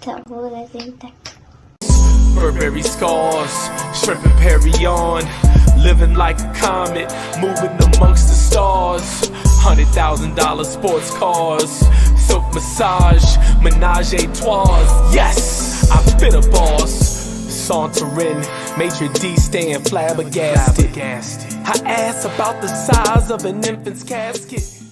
Tambura cinta. Burberry scars, stripping Perry on, living like a comet, moving amongst the stars. $100,000 sports cars, silk massage, menage a trois. Yes, I've been a boss. Sauntering, maitre d' staying flabbergasted. Her ass about the size of an infant's casket.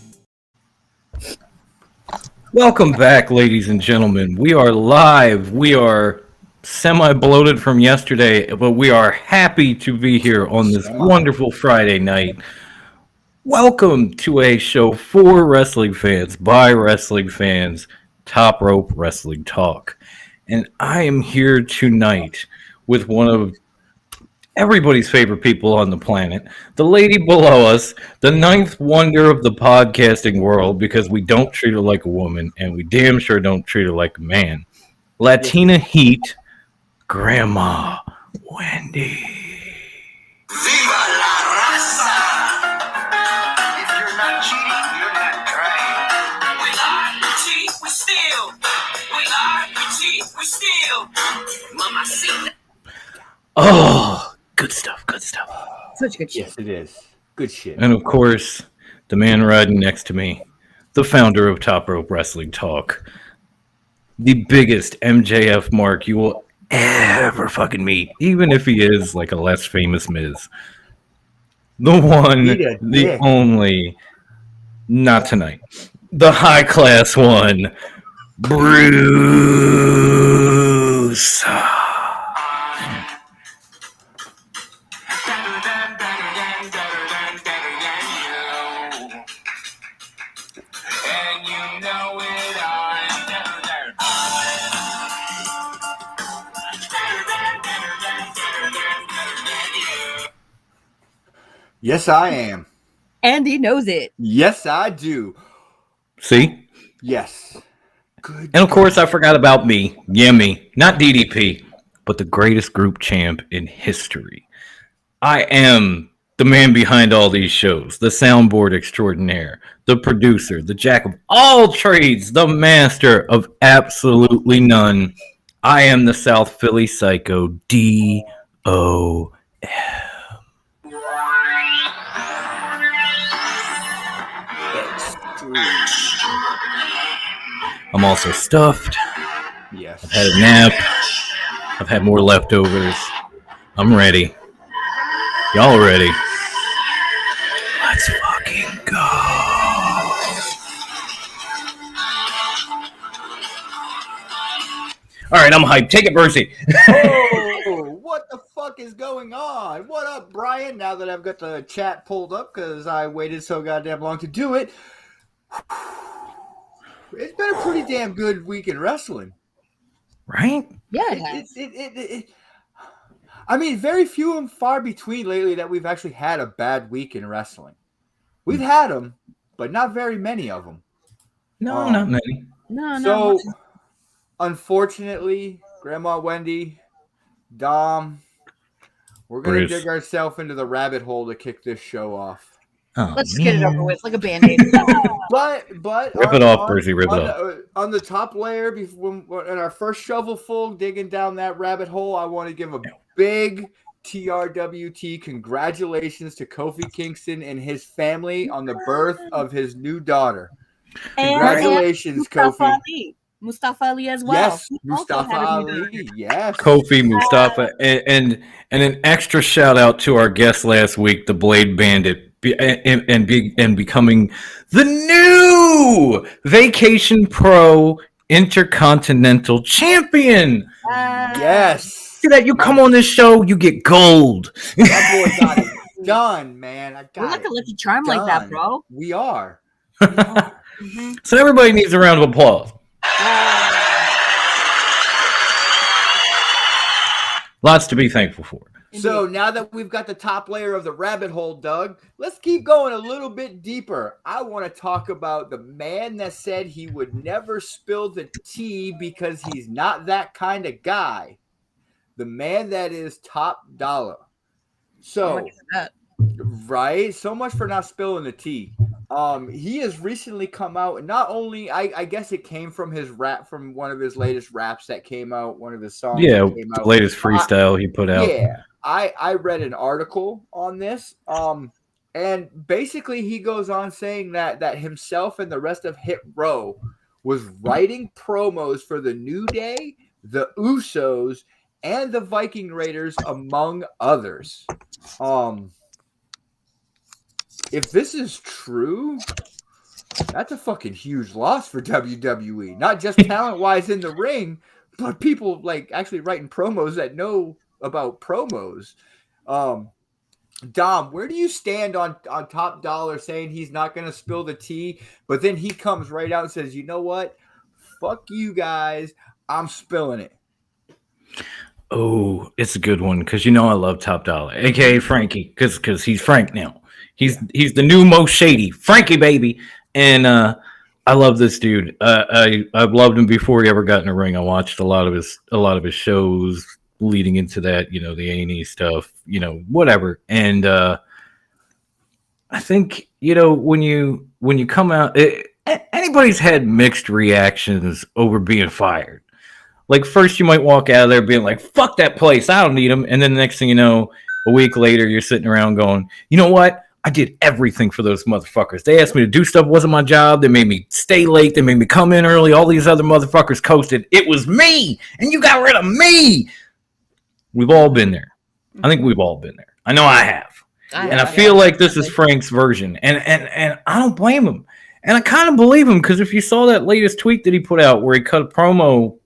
Welcome back, ladies and gentlemen. We are live. We are semi-bloated from yesterday, but we are happy to be here on this wonderful Friday night. Welcome to a show for wrestling fans, by wrestling fans, Top Rope Wrestling Talk. And I am here tonight with one of everybody's favorite people on the planet, the lady below us, the ninth wonder of the podcasting world, because we don't treat her like a woman, and we damn sure don't treat her like a man. Latina Heat, Grandma Wendy. Viva la raza! If you're not cheating, you're not trying. We lie, we cheat, we steal. We lie, we cheat, we steal. Mama, see. Oh, good stuff, good stuff. Such good shit. Yes, it is. Good shit. And of course, the man riding next to me, the founder of Top Rope Wrestling Talk, the biggest MJF mark you will ever fucking meet, even if he is like a less famous Miz. The one, the only, not tonight, the high class one, Bruce. Yes, I am. And he knows it. Yes, I do. See? Yes. Good. And of course, I forgot about me. Yeah, me. Not DDP, but the greatest group champ in history. I am the man behind all these shows, the soundboard extraordinaire, the producer, the jack of all trades, the master of absolutely none. I am the South Philly Psycho, D.O.M. I'm also stuffed. Yes. I've had a nap. I've had more leftovers. I'm ready. Y'all ready? Let's fucking go. All right, I'm hyped. Take it, Bercy. Oh, what the fuck is going on? What up, Brian? Now that I've got the chat pulled up because I waited so goddamn long to do it. It's been a pretty damn good week in wrestling. Right? Yeah, it has. I mean, very few and far between lately that we've actually had a bad week in wrestling. We've had them, but not very many of them. No, not many. No. So, unfortunately, Grandma Wendy, Dom, we're going to dig ourselves into the rabbit hole to kick this show off. Oh, Let's just get it over with, like a Band-Aid. But rip it off, Percy. Rip it off. On the top layer, before in our first shovelful, digging down that rabbit hole, I want to give a big TRWT congratulations to Kofi Kingston and his family on the birth of his new daughter. Congratulations, Kofi. Mustafa Ali as well. Yes, Mustafa Ali. Yes, Kofi, Mustafa, and an extra shout out to our guest last week, the Blade Bandit. And becoming the new Vacation Pro Intercontinental Champion. Yes. See that? You come on this show, you get gold. That boy got it done, man. We're like a lucky charm like that, bro. We are. So everybody needs a round of applause. Lots to be thankful for. So now that we've got the top layer of the rabbit hole, Doug, let's keep going a little bit deeper. I want to talk about the man that said he would never spill the tea because he's not that kind of guy. The man that is Top Dollar. So, right? So much for not spilling the tea. He has recently come out, and not only I guess it came from his rap, from one of his latest raps that came out, one of his songs Yeah, that came the out. latest freestyle he put out. Yeah, I read an article on this. And basically he goes on saying that himself and the rest of Hit Row was writing promos for the New Day, the Usos, and the Viking Raiders, among others. If this is true, that's a fucking huge loss for WWE. Not just talent-wise in the ring, but people like actually writing promos that know about promos. Dom, where do you stand on Top Dollar saying he's not going to spill the tea, but then he comes right out and says, you know what? Fuck you guys. I'm spilling it. Oh, it's a good one because I love Top Dollar, aka Frankie, because he's Frank now. He's the new most shady Frankie baby, and I love this dude. I've loved him before he ever got in the ring. I watched a lot of his shows leading into that, the A&E stuff, whatever. And I think when you come out, anybody's had mixed reactions over being fired. Like, first you might walk out of there being like, fuck that place, I don't need them. And then the next thing you know, a week later, you're sitting around going, you know what? I did everything for those motherfuckers. They asked me to do stuff, wasn't my job. They made me stay late. They made me come in early. All these other motherfuckers coasted. It was me, and you got rid of me. We've all been there. I think we've all been there. I know I have. I feel like this is Frank's version. And I don't blame him. And I kind of believe him, because if you saw that latest tweet that he put out where he cut a promo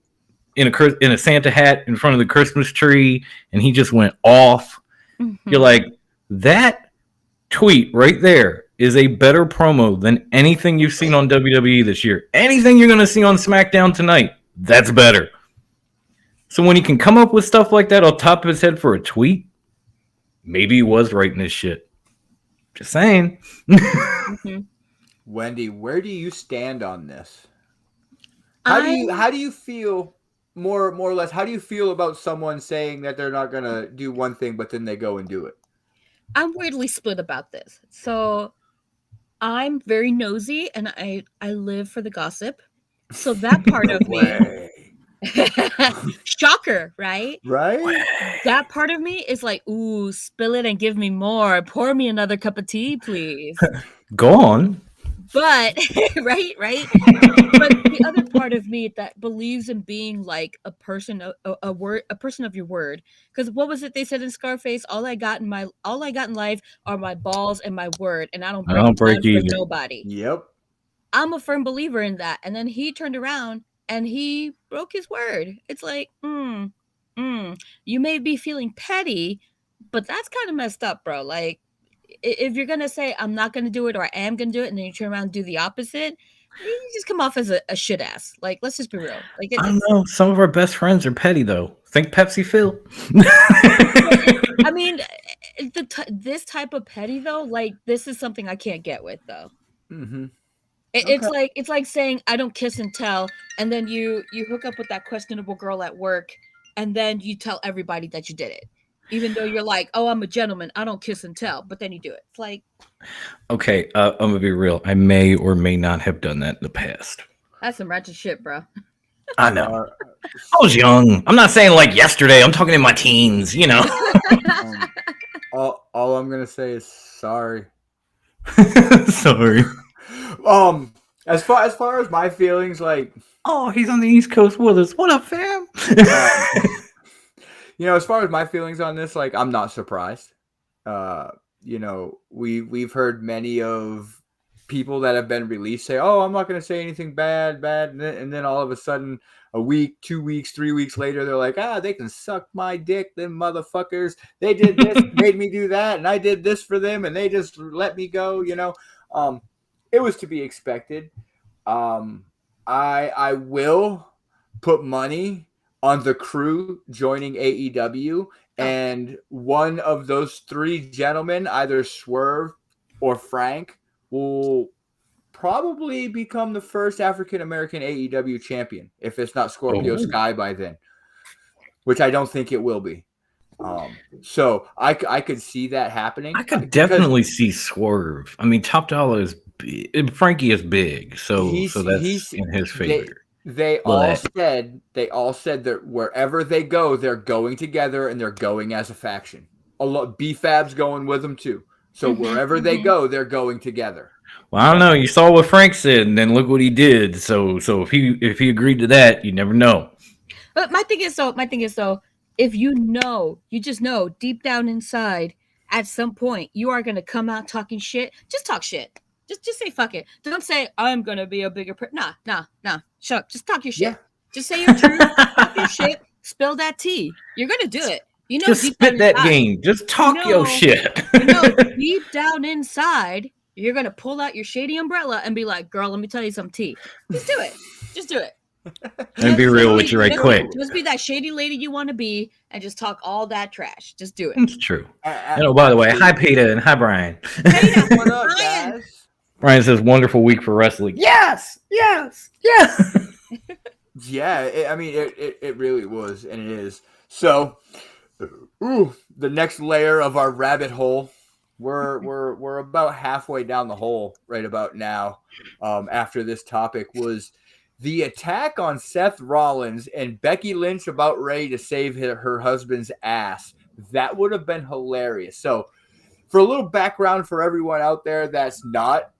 in a Santa hat in front of the Christmas tree, and he just went off. Mm-hmm. You're like, that tweet right there is a better promo than anything you've seen on WWE this year. Anything you're going to see on SmackDown tonight, that's better. So when he can come up with stuff like that on top of his head for a tweet, maybe he was writing this shit. Just saying. Mm-hmm. Wendy, where do you stand on this? How do you feel? More or less, how do you feel about someone saying that they're not going to do one thing, but then they go and do it? I'm weirdly split about this. So I'm very nosy, and I live for the gossip. So that part of me, shocker, right? Right? That part of me is like, ooh, spill it and give me more. Pour me another cup of tea, please. Go on. But right. But the other part of me that believes in being like a person of your word. Because what was it they said in Scarface? All I got in life are my balls and my word, and I don't break for nobody. Yep. I'm a firm believer in that. And then he turned around and he broke his word. It's like, you may be feeling petty, but that's kind of messed up, bro. Like, if you're going to say, I'm not going to do it, or I am going to do it, and then you turn around and do the opposite, you just come off as a shit ass. Like, let's just be real. Like, I don't know. Some of our best friends are petty, though. Think Pepsi Phil. I mean, this type of petty, though, like, this is something I can't get with, though. Mm-hmm. It's like saying, I don't kiss and tell, and then you hook up with that questionable girl at work, and then you tell everybody that you did it. Even though you're like, oh, I'm a gentleman, I don't kiss and tell, but then you do it. It's like, okay, I'm gonna be real. I may or may not have done that in the past. That's some ratchet shit, bro. I know. I was young. I'm not saying like yesterday. I'm talking in my teens. All I'm gonna say is sorry. Sorry. As far as my feelings, like, oh, he's on the East Coast with us. What up, fam? As far as my feelings on this, like, I'm not surprised. We've heard many of people that have been released say, "Oh, I'm not going to say anything bad," and then all of a sudden, a week, 2 weeks, 3 weeks later, they're like, they can suck my dick, them motherfuckers. They did this, made me do that, and I did this for them, and they just let me go. It was to be expected. I will put money on the Crew joining AEW, and one of those three gentlemen, either Swerve or Frank, will probably become the first African-American AEW champion, if it's not Scorpio Sky by then, which I don't think it will be. So I could see that happening. I could definitely see Swerve. I mean, Top Dollar is Frankie is big, so that's in his favor. They all said that wherever they go, they're going together and they're going as a faction. A lot B-Fab's going with them too. So wherever they go, they're going together. Well, I don't know. You saw what Frank said, and then look what he did. So if he agreed to that, you never know. But my thing is though, if you just know deep down inside, at some point you are gonna come out talking shit. Just talk shit. Just say fuck it. Don't say I'm gonna be a bigger person. Nah. Shut up. Just talk your shit. Yeah. Just say your truth. Talk your shit. Spill that tea. You're gonna do it. You know, Just deep spit down that inside, game. Just talk your shit. Deep down inside, you're gonna pull out your shady umbrella and be like, "Girl, let me tell you some tea." Just do it. Just do it. And be real with you right quick. Just be that shady lady you want to be, and just talk all that trash. Just do it. It's true. By the way, hi Peter and hi Brian. What up, guys? Brian says, "Wonderful week for wrestling." Yes. Yeah, it really was, and it is. So, the next layer of our rabbit hole, we're about halfway down the hole right about now. After this topic was the attack on Seth Rollins and Becky Lynch about ready to save her husband's ass. That would have been hilarious. So, for a little background for everyone out there that's not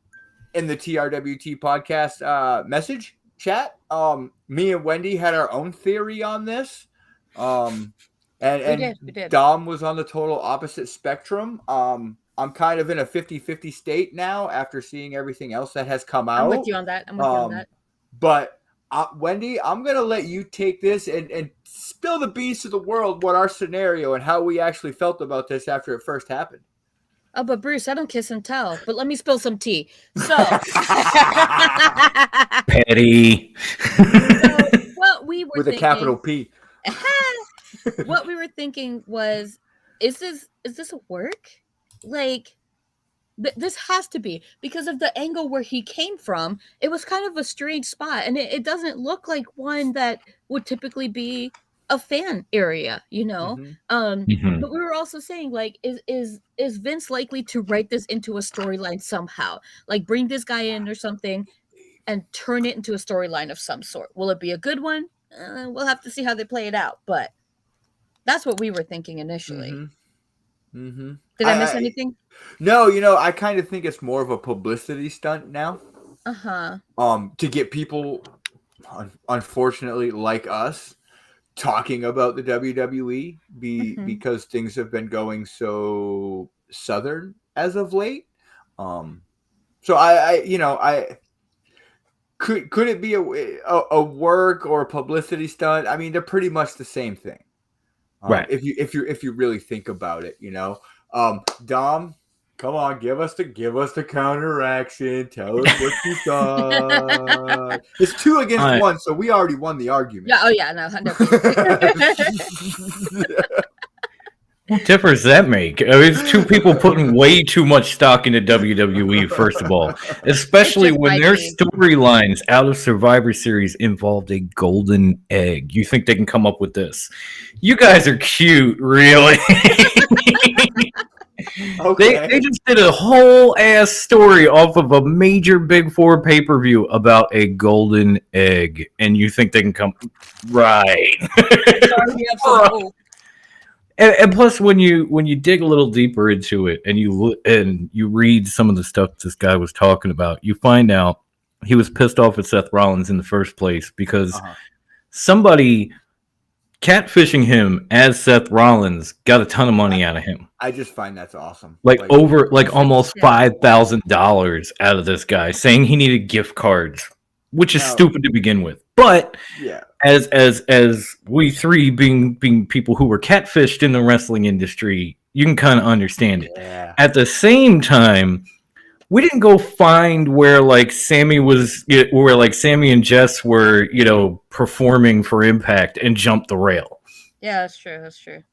in the TRWT podcast message chat, me and Wendy had our own theory on this. And we did. Dom was on the total opposite spectrum. I'm kind of in a 50-50 state now after seeing everything else that has come out. I'm with you on that. But Wendy, I'm going to let you take this and spill the beans to the world what our scenario and how we actually felt about this after it first happened. Oh, but Bruce, I don't kiss and tell. But let me spill some tea. So, Petty. What we were with thinking, a capital P. What we were thinking was, is this a work? Like, this has to be, because of the angle where he came from. It was kind of a strange spot, and it doesn't look like one that would typically be a fan area, you know. But we were also saying, like, is Vince likely to write this into a storyline somehow, like bring this guy in or something and turn it into a storyline of some sort? Will it be a good one? We'll have to see how they play it out, but that's what we were thinking initially. Did I miss anything? No, I kind of think it's more of a publicity stunt now. To get people, unfortunately, like us, talking about the WWE because things have been going so southern as of late. So I could it be a work or a publicity stunt? I mean, they're pretty much the same thing. Right. If you really think about it, Dom, come on, give us the counteraction. Tell us what you thought. It's 2 against 1, so we already won the argument. Yeah. Oh yeah. No. 100%. What difference does that make? I mean, it's 2 people putting way too much stock into WWE, first of all. Especially when their storylines out of Survivor Series involved a golden egg. You think they can come up with this? You guys are cute, really. Okay. They just did a whole ass story off of a major Big 4 pay-per-view about a golden egg. And you think they can come... Right. And plus, when you dig a little deeper into it and you read some of the stuff this guy was talking about, you find out he was pissed off at Seth Rollins in the first place because somebody catfishing him as Seth Rollins got a ton of money out of him. I just find that's awesome. Like almost $5,000 out of this guy, saying he needed gift cards, which is stupid to begin with. But yeah. As we 3 being people who were catfished in the wrestling industry, you can kind of understand it. Yeah. At the same time, we didn't go find where Sammy and Jess were, performing for Impact and jump the rail. Yeah, that's true.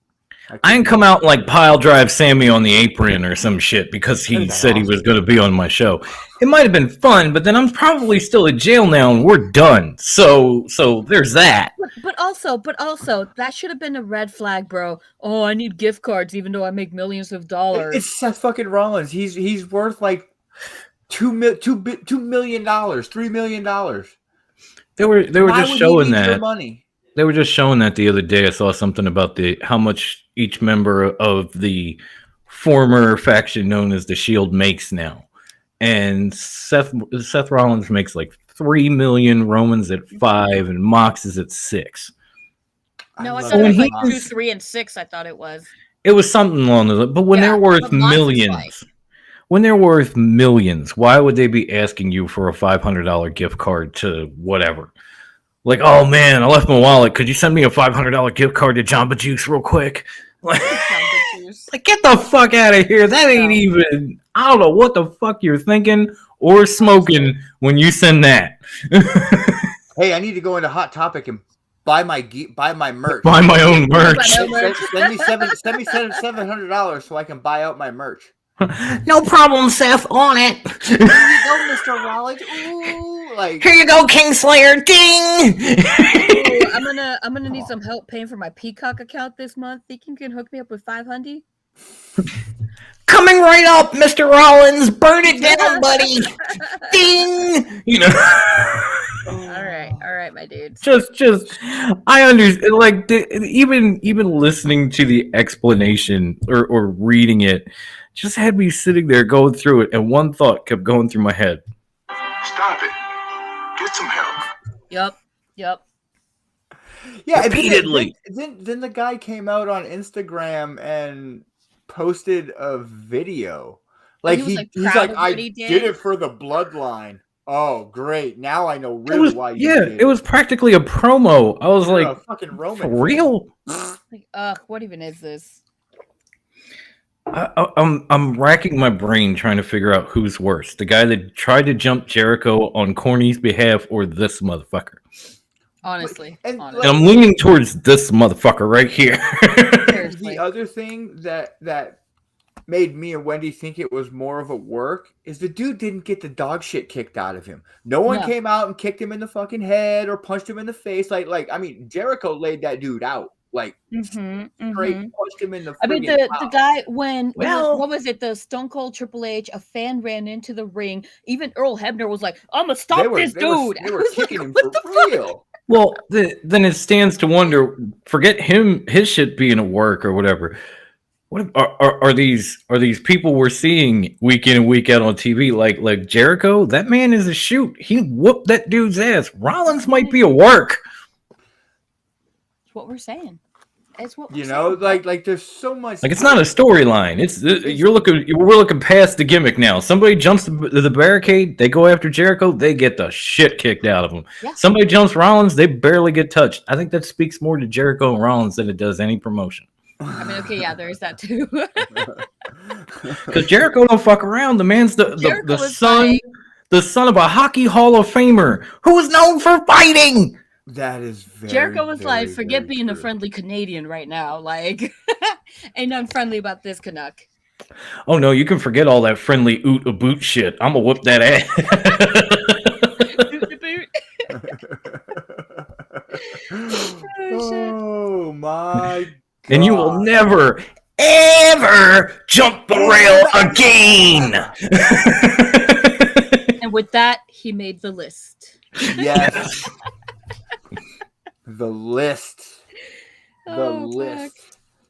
I didn't come out and pile drive Sammy on the apron or some shit because he said he was going to be on my show. It might have been fun, but then I'm probably still in jail now and we're done. So there's that. But also, that should have been a red flag, bro. Oh, I need gift cards even though I make millions of dollars. It's Seth fucking Rollins. He's worth like $2 million, $3 million. They were Why just would showing he need your that. money? They were just showing that the other day. I saw something about how much each member of the former faction known as the Shield makes now, and Seth Rollins makes like 3 million, Roman's at 5, and Mox is at 6. No, I love thought it was he like Mox. 2, 3, and 6. I thought it was. It was something along those. But when they're worth but Mox is millions, when they're worth millions, why would they be asking you for a $500 gift card to whatever? Like, oh man, I left my wallet. Could you send me a $500 gift card to Jamba Juice real quick? Like, get the fuck out of here. That ain't even. I don't know what the fuck you're thinking or smoking when you send that. Hey, I need to go into Hot Topic and buy my merch. Buy my own merch. Send me $700 so I can buy out my merch. No problem, Seth. On it. Here you go, Mr. Rollins. Ooh, like Here you go, Kingslayer. Ding. Ooh, I'm gonna need some help paying for my Peacock account this month. Think you can hook me up with $500? Coming right up, Mr. Rollins. Burn it down, buddy. Ding. You know. All right, my dudes. Just, I understand. Like even listening to the explanation or reading it, just had me sitting there going through it, and one thought kept going through my head. Stop it. Get some help. Yep. Yeah, repeatedly. Then the guy came out on Instagram and posted a video. Like he's like, I did it for the bloodline. Oh, great! Now I know really why you did it. It was practically a promo. I was like, fucking Roman for real? Like, what even is this? I'm racking my brain trying to figure out who's worse: the guy that tried to jump Jericho on Corny's behalf, or this motherfucker. Honestly, and I'm leaning towards this motherfucker right here. The other thing that made me and Wendy think it was more of a work is the dude didn't get the dog shit kicked out of him. No one came out and kicked him in the fucking head or punched him in the face. Like I mean, Jericho laid that dude out. Like straight punched him in the. I mean, the guy when what was it? The Stone Cold Triple H, a fan ran into the ring. Even Earl Hebner was like, "I'm gonna stop this dude." They were kicking him for real. Well, then it stands to wonder. Forget his shit being a work or whatever. What are these people we're seeing week in and week out on TV? Like Jericho, that man is a shoot. He whooped that dude's ass. Rollins might be a work. That's what we're saying. It's what you know, saying. Like there's so much. Like it's not a storyline. We're looking past the gimmick now. Somebody jumps the barricade, they go after Jericho, they get the shit kicked out of them. Yeah. Somebody jumps Rollins, they barely get touched. I think that speaks more to Jericho and Rollins than it does any promotion. I mean, okay, yeah, there is that too. Because Jericho don't fuck around. The man's the son of a Hockey Hall of Famer who's known for fighting. That is very Jericho was like, forget being a friendly Canadian right now. Like, ain't nothing friendly about this Canuck. Oh no, you can forget all that friendly oot a boot shit. I'm gonna whoop that ass. Oh my God. And you will never, ever jump the rail again. And with that, he made the list. Yes. The list. The list.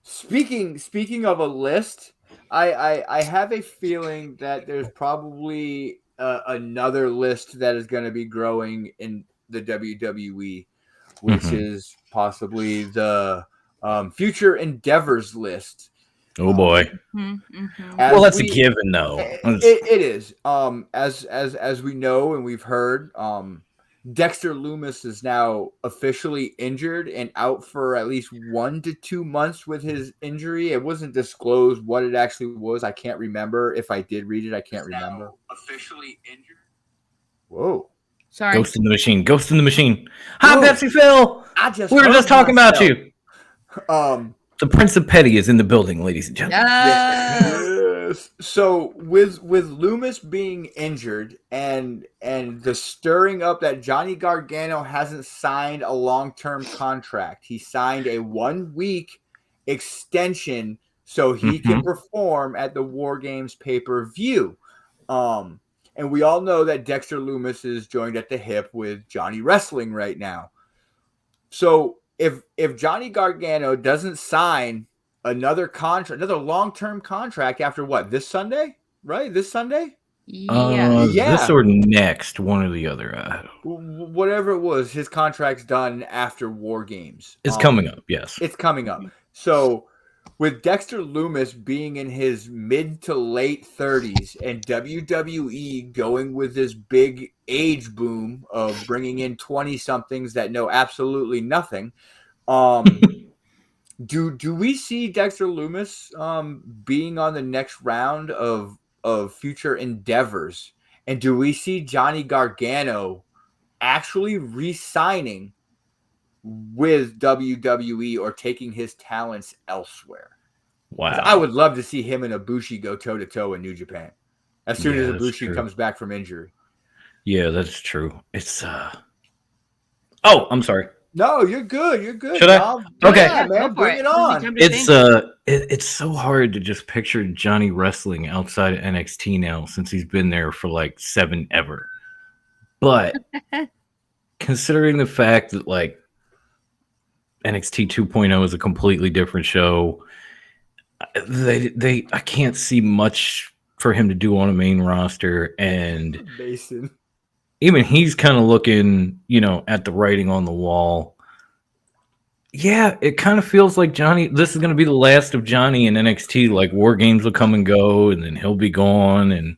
Fuck. Speaking of a list, I have a feeling that there's probably another list that is going to be growing in the WWE, which is possibly the future endeavors list. Oh boy. Well, that's a given though. It is. As we know and we've heard, Dexter Loomis is now officially injured and out for at least 1 to 2 months with his injury. It wasn't disclosed what it actually was. I can't remember. If I did read it, I can't remember. Officially injured. Whoa. Sorry. Ghost in the machine. Hi, Pepsi Phil. We were just talking about you. The Prince of Petty is in the building, ladies and gentlemen. Yes. So with Loomis being injured and the stirring up that Johnny Gargano hasn't signed a long-term contract. He signed a 1-week extension so he can perform at the War Games pay-per-view. And we all know that Dexter Loomis is joined at the hip with Johnny Wrestling right now. So if Johnny Gargano doesn't sign another contract, another long-term contract after what, this Sunday? Right? This Sunday? Yeah. This or next, one or the other. Whatever it was, his contract's done after War Games. It's coming up, yes. It's coming up. So with Dexter Loomis being in his mid to late 30s and WWE going with this big age boom of bringing in 20-somethings that know absolutely nothing, do we see Dexter Loomis being on the next round of future endeavors? And do we see Johnny Gargano actually re-signing with WWE or taking his talents elsewhere? Wow. I would love to see him and Ibushi go toe-to-toe in New Japan as soon as Ibushi comes back from injury. Yeah, that's true. It's Oh, I'm sorry. No, you're good. You're good. Should I? Dom. Okay. Yeah, man, bring it on. It's so hard to just picture Johnny wrestling outside of NXT now since he's been there for like 7 ever. But considering the fact that like NXT 2.0 is a completely different show, I can't see much for him to do on a main roster, and Mason. Even he's kind of looking, at the writing on the wall. Yeah, it kind of feels like this is going to be the last of Johnny in NXT. Like, War Games will come and go, and then he'll be gone. And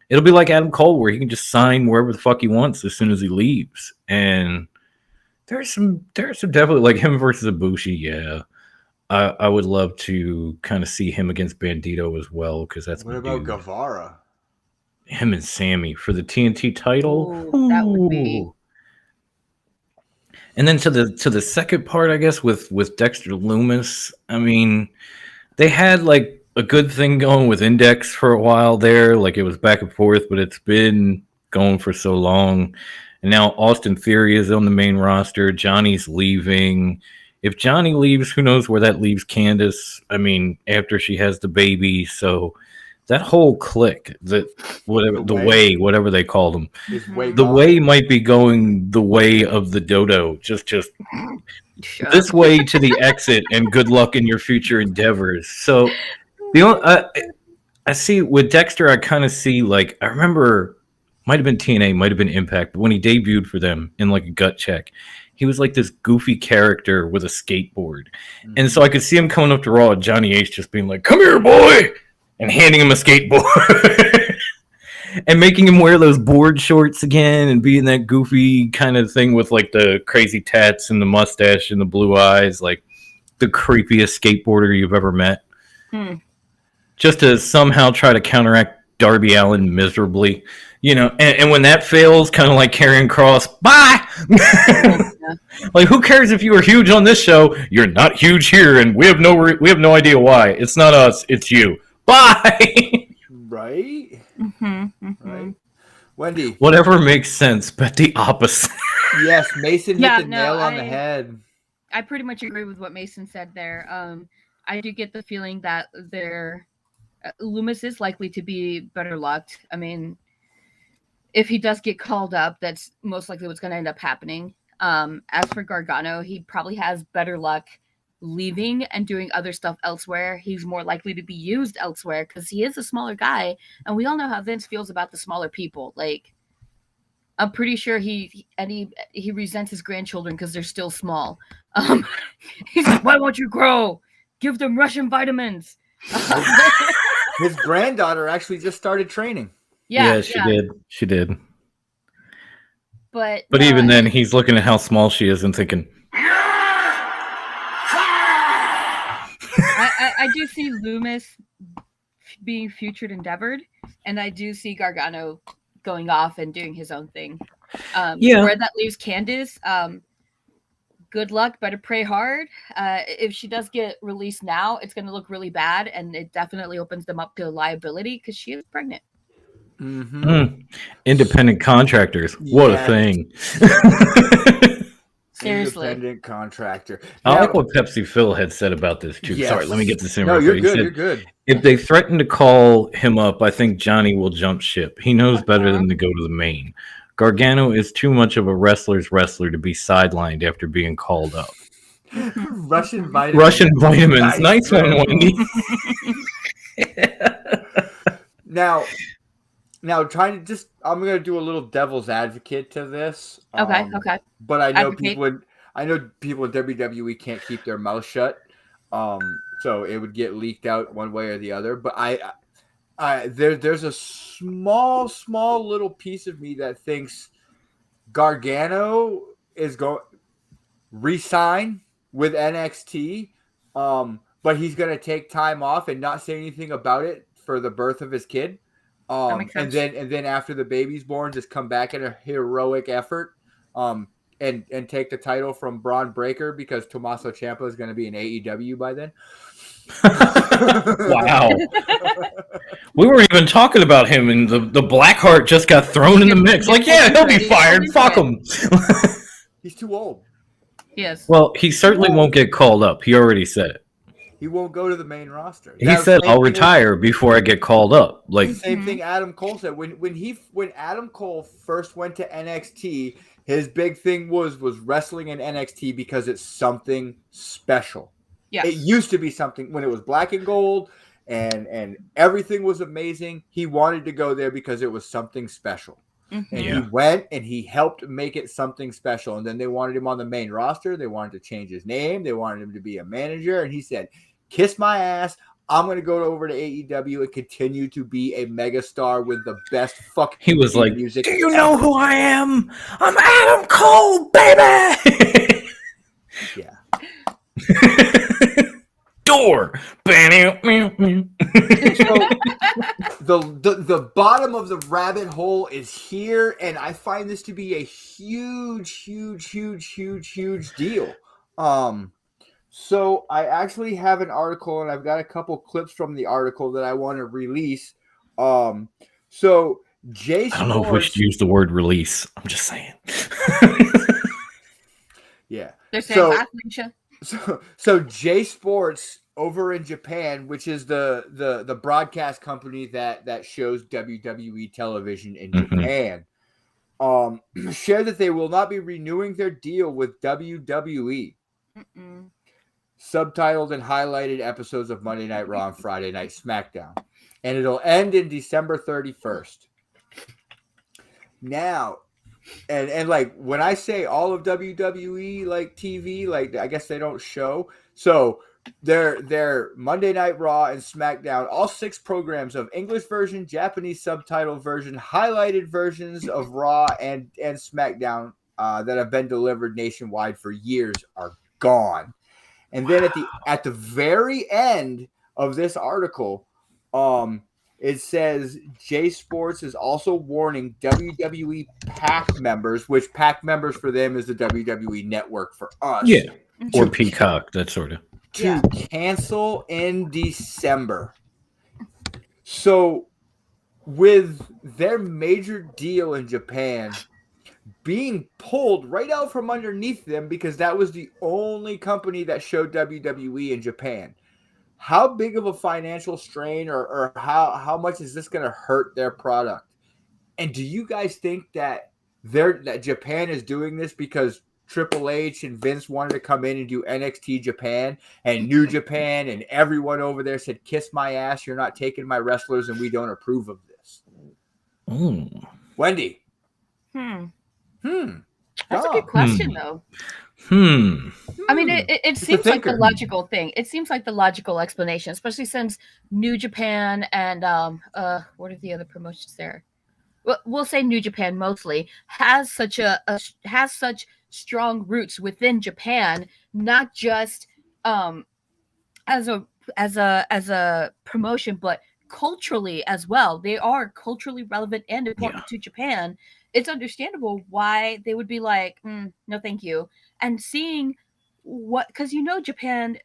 it'll be like Adam Cole, where he can just sign wherever the fuck he wants as soon as he leaves. And there's some definitely, like him versus Ibushi, yeah. I would love to kind of see him against Bandito as well, because that's What about Guevara? Him and Sammy for the TNT title. Ooh, that would be. And then to the second part, I guess, with Dexter Loomis. I mean, they had like a good thing going with Index for a while there. Like, it was back and forth, but it's been going for so long. And now Austin Theory is on the main roster. Johnny's leaving. If Johnny leaves, who knows where that leaves Candace? I mean, after she has the baby, so that whole clique, whatever they called them, the way might be going the way of the dodo. Just this way to the exit, and good luck in your future endeavors. So I see with Dexter, I kind of see, like, I remember, might have been TNA, might have been Impact, but when he debuted for them in like a gut check, he was like this goofy character with a skateboard. Mm-hmm. And so I could see him coming up to Raw, Johnny Ace just being like, "Come here, boy," and handing him a skateboard and making him wear those board shorts again and being that goofy kind of thing with like the crazy tats and the mustache and the blue eyes, like the creepiest skateboarder you've ever met. Just to somehow try to counteract Darby Allin miserably, and when that fails, kind of like Karrion Kross, bye. Like, who cares if you were huge on this show? You're not huge here, and we have no idea why. It's not us, it's you. Bye. Right? Right. Wendy. Whatever makes sense, but the opposite. Yes, Mason hit the nail on the head. I pretty much agree with what Mason said there. I do get the feeling that Loomis is likely to be better lucked. I mean, if he does get called up, that's most likely what's going to end up happening. As for Gargano, he probably has better luck leaving and doing other stuff elsewhere. He's more likely to be used elsewhere because he is a smaller guy, and we all know how Vince feels about the smaller people. Like, I'm pretty sure he resents his grandchildren because they're still small. He's like, "Why won't you grow? Give them Russian vitamins." His granddaughter actually just started training. Yeah, she did. But even then, he's looking at how small she is and thinking, I do see Loomis being future endeavored, and I do see Gargano going off and doing his own thing. Where that leaves Candace, good luck, better pray hard. If she does get released now, it's going to look really bad, and it definitely opens them up to liability because she is pregnant. Independent contractors. What a thing. Seriously. Independent contractor. I Now- like what Pepsi Phil had said about this too. Yes. Sorry, let me get this in. No, real you're quick. He good. said, You're good. if they threaten to call him up, I think Johnny will jump ship. He knows better than to go to the main. Gargano is too much of a wrestler's wrestler to be sidelined after being called up. Russian vitamins. Russian vitamins. Nice one, bro. Wendy. Now, trying to I'm gonna do a little devil's advocate to this. Okay. But I know Advocate. people in WWE can't keep their mouth shut. So it would get leaked out one way or the other. But there's a small little piece of me that thinks Gargano is going resign with NXT. But he's gonna take time off and not say anything about it for the birth of his kid. That makes and sense. then after the baby's born, just come back in a heroic effort. And take the title from Braun Breaker because Tommaso Ciampa is going to be in AEW by then. Wow. We weren't even talking about him, and the Blackheart just got thrown in the mix. Like, yeah, he'll be fired. Fuck him. He's too old. Yes. Well, he certainly won't get called up. He already said it. He won't go to the main roster. He said, "I'll retire before I get called up." Like, same thing Adam Cole said when Adam Cole first went to NXT. His big thing was wrestling in NXT because it's something special. Yeah. It used to be something when it was black and gold and everything was amazing. He wanted to go there because it was something special. Mm-hmm. And he went and he helped make it something special. And then they wanted him on the main roster. They wanted to change his name. They wanted him to be a manager. And he said, kiss my ass. I'm going to go over to AEW and continue to be a megastar with the best fucking he was like, music. "Do you know who I am? I'm Adam Cole, baby." Yeah. Door. So the bottom of the rabbit hole is here, and I find this to be a huge deal. So I actually have an article, and I've got a couple clips from the article that I want to release. So Jay Sports, I don't know if we should use the word release. I'm just saying. Yeah. They're saying Felicia. So J Sports over in Japan, which is the broadcast company that shows WWE television in Japan, shared that they will not be renewing their deal with WWE. Mm-mm. Subtitled and highlighted episodes of Monday Night Raw and Friday Night SmackDown. And it'll end in December 31st. Now, and like when I say all of WWE like TV, like I guess they don't show. So they're Monday Night Raw and SmackDown, all 6 programs of English version, Japanese subtitle version, highlighted versions of Raw and SmackDown that have been delivered nationwide for years are gone. And then at the very end of this article, it says J Sports is also warning WWE PAC members, which PAC members for them is the WWE network for us. Yeah. Or Peacock, that sort of. To cancel in December. So with their major deal in Japan being pulled right out from underneath them because that was the only company that showed WWE in Japan. How big of a financial strain or how much is this going to hurt their product? And do you guys think that Japan is doing this because Triple H and Vince wanted to come in and do NXT Japan and New Japan and everyone over there said, kiss my ass, you're not taking my wrestlers and we don't approve of this? Wendy. That's a good question, though. I mean, it seems like the logical thing. It seems like the logical explanation, especially since New Japan and what are the other promotions there? Well, we'll say New Japan mostly has such such strong roots within Japan, not just as a promotion, but culturally as well. They are culturally relevant and important to Japan. It's understandable why they would be like, no, thank you. And seeing because Japan,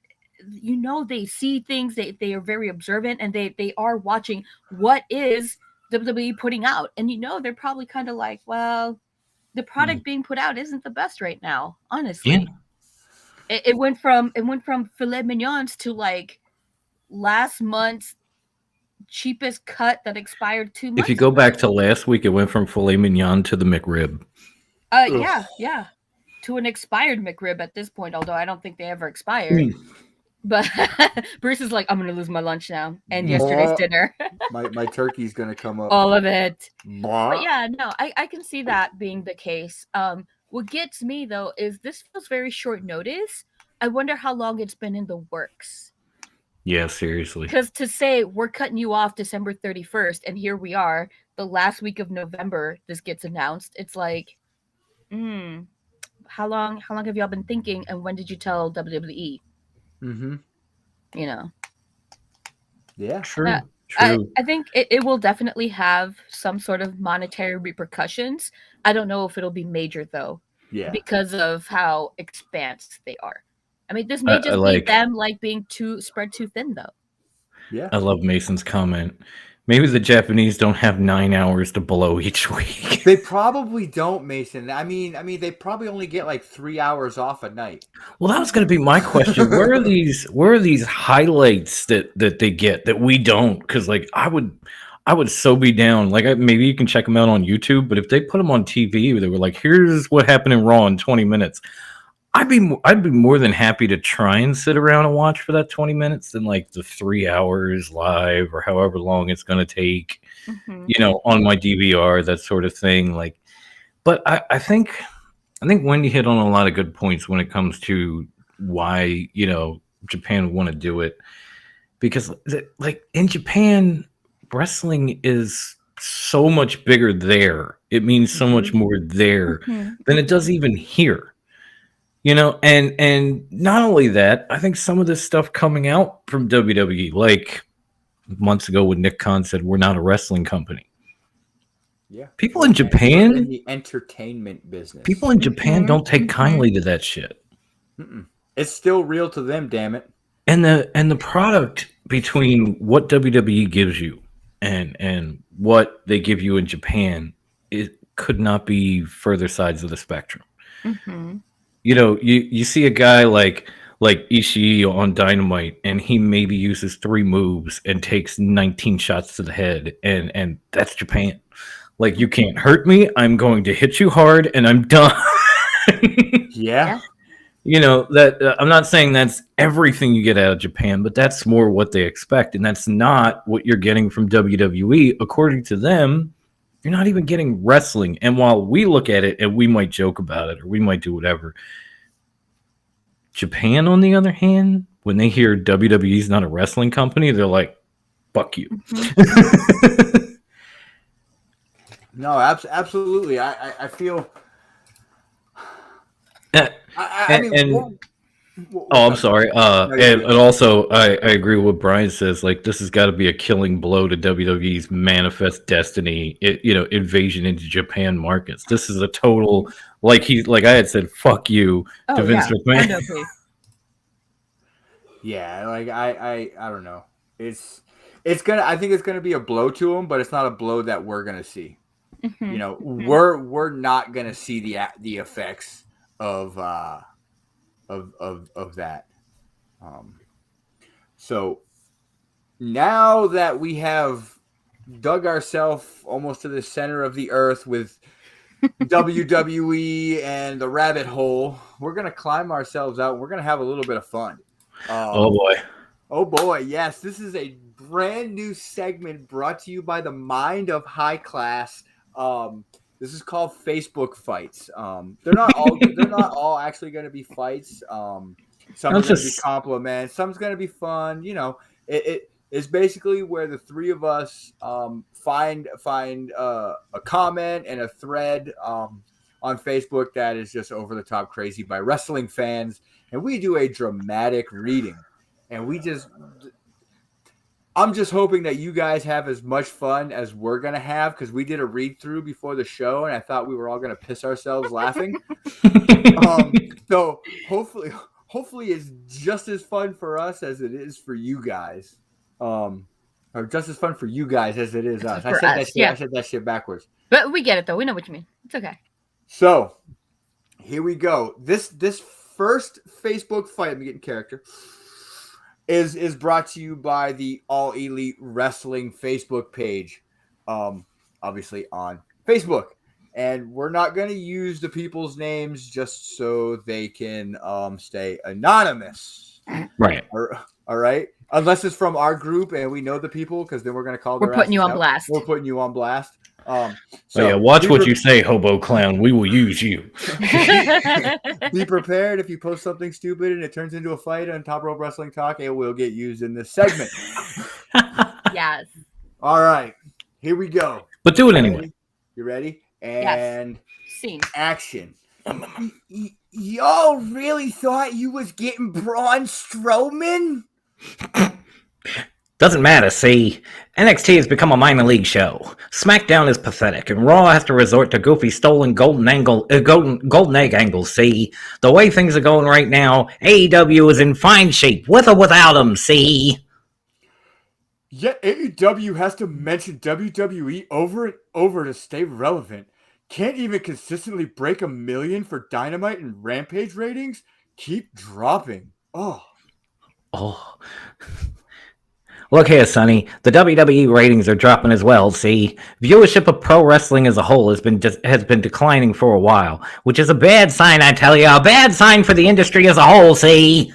they see things, they are very observant, and they are watching what is WWE putting out. And they're probably kind of like, well, the product being put out isn't the best right now, honestly. Yeah. It went from filet mignons to like last month's cheapest cut that expired 2 months If you go ago. back to last week, it went from filet mignon to the McRib. Yeah, to an expired McRib at this point, although I don't think they ever expired. But Bruce is like, I'm gonna lose my lunch now and yesterday's dinner. my turkey's gonna come up. All of it. Bah. But yeah, no, I can see that being the case. What gets me though is this feels very short notice. I wonder how long it's been in the works. Yeah, seriously. Because to say we're cutting you off December 31st, and here we are, the last week of November, this gets announced. It's like, how long have y'all been thinking, and when did you tell WWE? Mm-hmm. You know. Yeah. True. I think it will definitely have some sort of monetary repercussions. I don't know if it'll be major though. Yeah. Because of how expansive they are. I mean, this may just be them like being spread too thin though. Yeah. I love Mason's comment. Maybe the Japanese don't have 9 hours to blow each week. They probably don't, Mason. I mean, they probably only get like 3 hours off a night. Well, that was going to be my question. Where are these highlights that they get that we don't? Because like I would so be down. Like maybe you can check them out on YouTube, but if they put them on TV, they were like, "Here's what happened in Raw in 20 minutes." I'd be more than happy to try and sit around and watch for that 20 minutes than like the 3 hours live or however long it's going to take, on my DVR, that sort of thing. Like, but I think Wendy hit on a lot of good points when it comes to why, Japan would want to do it, because like in Japan, wrestling is so much bigger there. It means so much more there than it does even here. And not only that, I think some of this stuff coming out from WWE, like months ago when Nick Khan said, we're not a wrestling company. Yeah. People in Japan, in the entertainment business. People in Japan don't take kindly to that shit. It's still real to them, damn it. And the product between what WWE gives you and what they give you in Japan, it could not be further sides of the spectrum. You see a guy like Ishii on Dynamite, and he maybe uses 3 moves and takes 19 shots to the head, and that's Japan. Like, you can't hurt me. I'm going to hit you hard, and I'm done. Yeah. That I'm not saying that's everything you get out of Japan, but that's more what they expect, and that's not what you're getting from WWE. According to them, you're not even getting wrestling. And while we look at it and we might joke about it or we might do whatever, Japan, on the other hand, when they hear WWE's not a wrestling company, they're like, fuck you. No, absolutely. I feel... I'm sorry. And also, I agree with what Brian says. Like, this has got to be a killing blow to WWE's manifest destiny. Invasion into Japan markets. This is a total, like I had said, fuck you to Vince McMahon. Yeah, like I don't know. I think it's gonna be a blow to him, but it's not a blow that we're gonna see. We're not gonna see the effects of that. So now that we have dug ourselves almost to the center of the earth with WWE and the rabbit hole, we're gonna climb ourselves out. We're gonna have a little bit of fun. Oh boy, yes, this is a brand new segment brought to you by the Mind of High Class. This is called Facebook Fights. They're not all actually going to be fights. Some are going to be compliments. Some's going to be fun. It is basically where the three of us find a comment and a thread on Facebook that is just over the top crazy by wrestling fans, and we do a dramatic reading, and I'm just hoping that you guys have as much fun as we're going to have, because we did a read through before the show and I thought we were all going to piss ourselves laughing. So hopefully it's just as fun for us as it is for you guys. Or just as fun for you guys as it is us. I said that shit backwards. But we get it though. We know what you mean. It's okay. So here we go. This first Facebook fight, I'm getting character, is brought to you by the All Elite Wrestling Facebook page, obviously on Facebook. And we're not going to use the people's names just so they can stay anonymous. Right. All right. Unless it's from our group and we know the people, because then we're going to call their We're putting you asses on out. blast. We're putting you on blast. So yeah, watch what you say, hobo clown. We will use you. Be prepared if you post something stupid and it turns into a fight on Top Rope Wrestling Talk, it will get used in this segment. Yes. All right. Here we go. But do it anyway. You ready? And Scene. action. Y'all really thought you was getting Braun Strowman? Doesn't matter, see? NXT has become a minor league show. SmackDown is pathetic, and Raw has to resort to goofy stolen golden egg angles, see? The way things are going right now, AEW is in fine shape, with or without them, see? Yet AEW has to mention WWE over and over to stay relevant. Can't even consistently break 1 million for Dynamite and Rampage ratings? Keep dropping. Oh. Look here, Sonny. The WWE ratings are dropping as well, see? Viewership of pro wrestling as a whole has been declining for a while, which is a bad sign, I tell you. A bad sign for the industry as a whole, see?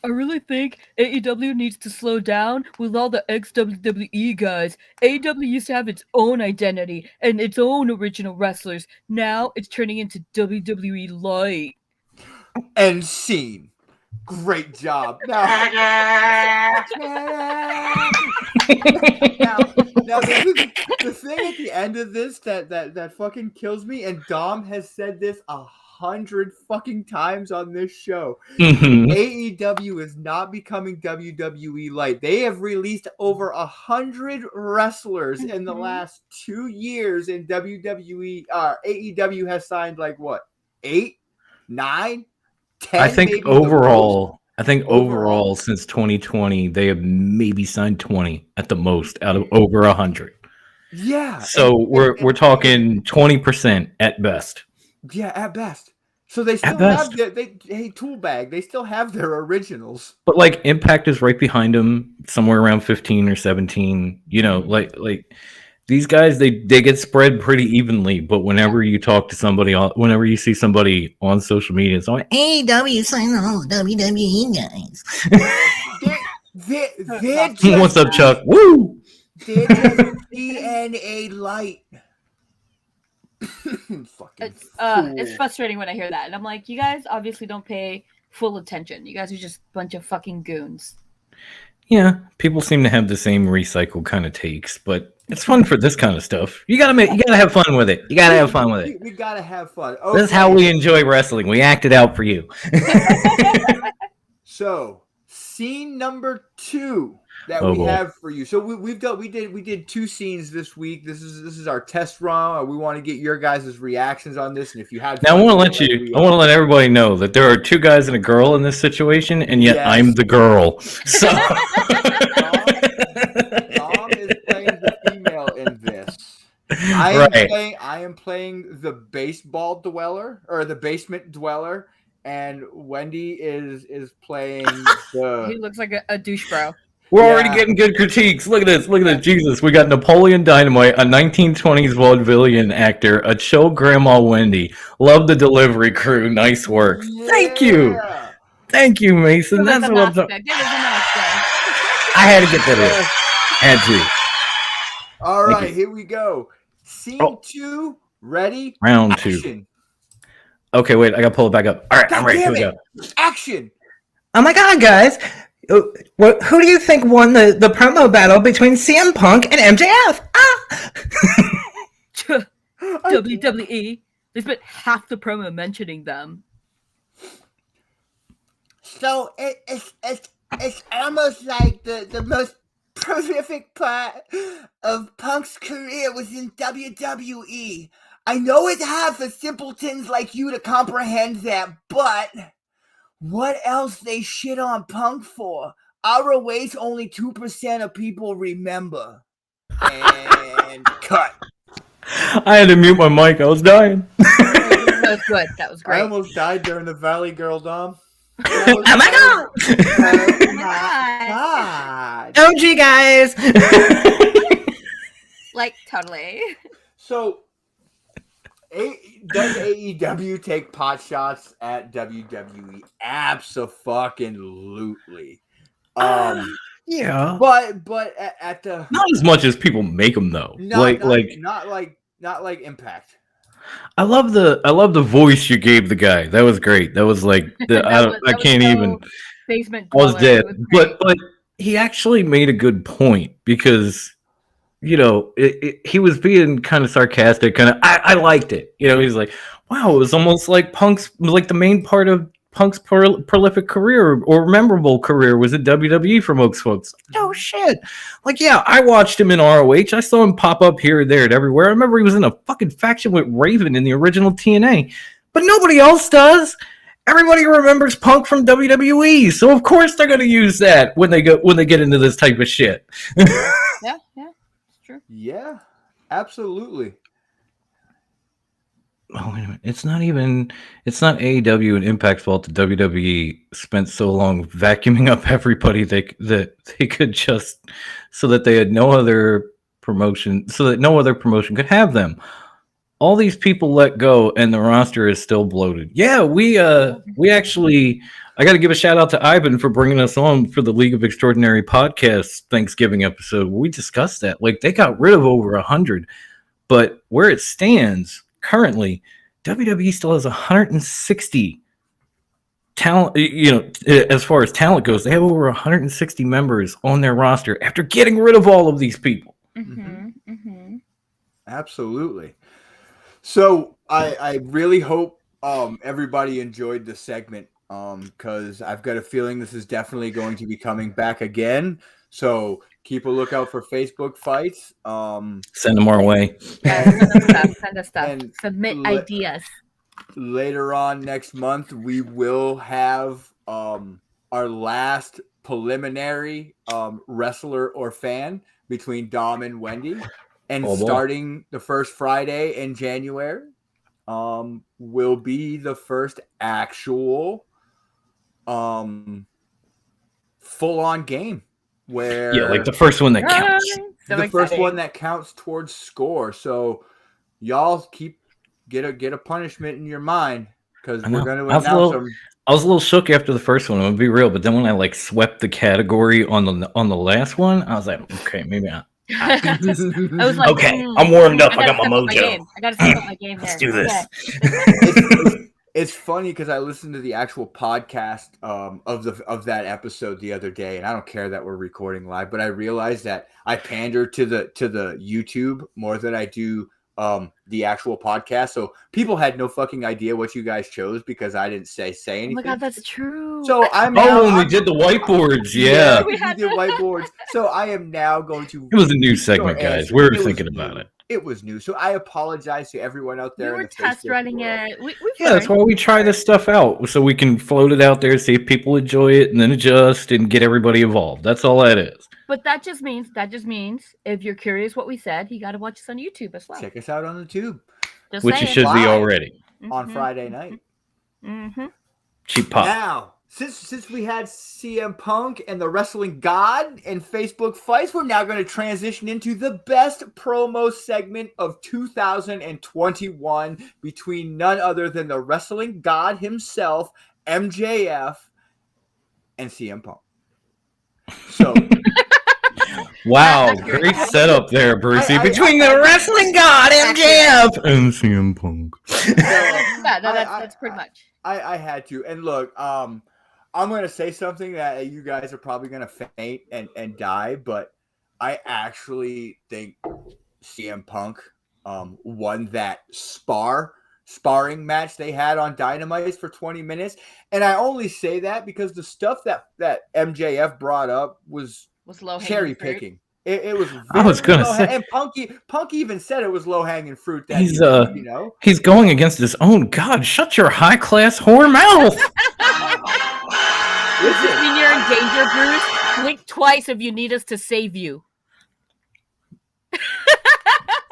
I really think AEW needs to slow down with all the ex-WWE guys. AEW used to have its own identity and its own original wrestlers. Now it's turning into WWE Light. And scene. Great job. Now, the thing at the end of this that fucking kills me, and Dom has said this 100 fucking times on this show. AEW is not becoming WWE Light. They have released over 100 wrestlers in the last 2 years, and WWE AEW has signed like what, 8, 9, 10? I think overall since 2020, they have maybe signed 20 at the most out of over 100. Yeah. So we're talking 20% at best. Yeah, at best. So they still have tool bag. They still have their originals. But like Impact is right behind them, somewhere around 15 or 17. You know, like these guys, they get spread pretty evenly. But whenever you talk to somebody, whenever you see somebody on social media, it's like AEW signed all WWE guys. They're just, what's up, Chuck? Woo! They're just DNA Light. It's frustrating when I hear that, and I'm like, you guys obviously don't pay full attention. You guys are just a bunch of fucking goons. Yeah, people seem to have the same recycled kind of takes, but it's fun for this kind of stuff. You gotta have fun with it. You gotta have fun with it. We gotta have fun. Okay. This is how we enjoy wrestling. We act it out for you. So, scene number 2 that we have for you. So we did 2 scenes this week. This is our test run. We want to get your guys' reactions on this, and if you had now, I want to let everybody know that there are 2 guys and a girl in this situation, and yet I'm the girl. So Tom is playing the female in this. I am playing the baseball dweller, or the basement dweller, and Wendy is playing the. He looks like a douche bro. We're already getting good critiques. Look at this. Jesus. We got Napoleon Dynamite, a 1920s vaudevillian actor, a chill Grandma Wendy. Love the delivery crew. Nice work. Yeah. Thank you, Mason. That's what I'm talking. I had to get that in. Had to. All right, here we go. Scene 2. Ready? Round Action. 2. Okay, wait. I got to pull it back up. All right, I'm ready. Here we go. Action. Oh my God, guys. Who do you think won the promo battle between CM Punk and MJF? WWE. They spent half the promo mentioning them. So it's almost like the most prolific part of Punk's career was in WWE. I know it's hard for simpletons like you to comprehend that, but what else they shit on Punk for? ROH only 2% of people remember. And cut. I had to mute my mic. I was dying. That was good. That was I great. almost died during the Valley Girl, Dom. Oh my god! Oh my God. OG guys! Like, totally. So, does AEW take pot shots at WWE? Absolutely. Yeah. But at the Not as much as people make them though. not like Impact. I love the voice you gave the guy. That was great. That was like I can't even. Basement I was dweller. dead. It was great. But he actually made a good point because he was being kind of sarcastic. Kind of I liked it. He's like, wow, it was almost like the main part of Punk's prolific career or memorable career was at WWE for most folks. No shit. Like, yeah, I watched him in ROH. I saw him pop up here, there, and everywhere. I remember he was in a fucking faction with Raven in the original TNA. But nobody else does. Everybody remembers Punk from WWE. So of course they're gonna use that when they get into this type of shit. Yeah, it's true. Yeah, absolutely. Oh, wait a minute. It's not AEW and Impact's fault that WWE spent so long vacuuming up everybody that they could just so that they had no other promotion could have them. All these people let go and the roster is still bloated. Yeah, we actually I got to give a shout out to Ivan for bringing us on for the League of Extraordinary podcast Thanksgiving episode. We discussed that. Like they got rid of over 100, but where it stands currently, WWE still has 160 talent. As far as talent goes, they have over 160 members on their roster after getting rid of all of these people. Absolutely. So I really hope everybody enjoyed the segment because I've got a feeling this is definitely going to be coming back again. So keep a lookout for Facebook fights. Send them our way. Send us stuff. And Submit ideas. Later on next month, we will have our last preliminary wrestler or fan between Dom and Wendy. And starting the first Friday in January will be the first actual full-on game. Where like the first one that counts. First one that counts towards score. So y'all get a punishment in your mind because we're going to announce them. I was a little shook after the first one. I'm gonna be real, but then when I swept the category on the last one, I was like, okay, maybe not. I was like, okay, I'm warmed up. I got my mojo. I gotta step up my game. Let's do this. It's funny because I listened to the actual podcast of that episode the other day, and I don't care that we're recording live, but I realized that I pander to the YouTube more than I do the actual podcast. So people had no fucking idea what you guys chose because I didn't say anything. Oh my god, that's true. So we did the whiteboards. Yeah, we did the whiteboards. So I am now going to. It was a new segment, guys. We were thinking about it. It was new, so I apologize to everyone out there. We were test running it. That's why we try this stuff out, so we can float it out there, see if people enjoy it, and then adjust and get everybody involved. That's all that is. But that just means if you're curious what we said, you got to watch us on YouTube as well. Check us out on the tube, which you should be already on Friday night. Cheap pop. Now, since we had CM Punk and the Wrestling God and Facebook fights, we're now going to transition into the best promo segment of 2021 between none other than the Wrestling God himself, MJF, and CM Punk. So, wow, great setup there, Brucey. Between the Wrestling God, MJF, and CM Punk. That's pretty much. I had to. And look, I'm going to say something that you guys are probably going to faint and die, but I actually think CM Punk won that sparring match they had on Dynamite for 20 minutes. And I only say that because the stuff that MJF brought up was cherry picking. It was. I was going to say, and Punk even said it was low hanging fruit. That he's going against his own God. Shut your high class whore mouth. When you're in danger, Bruce, blink twice if you need us to save you.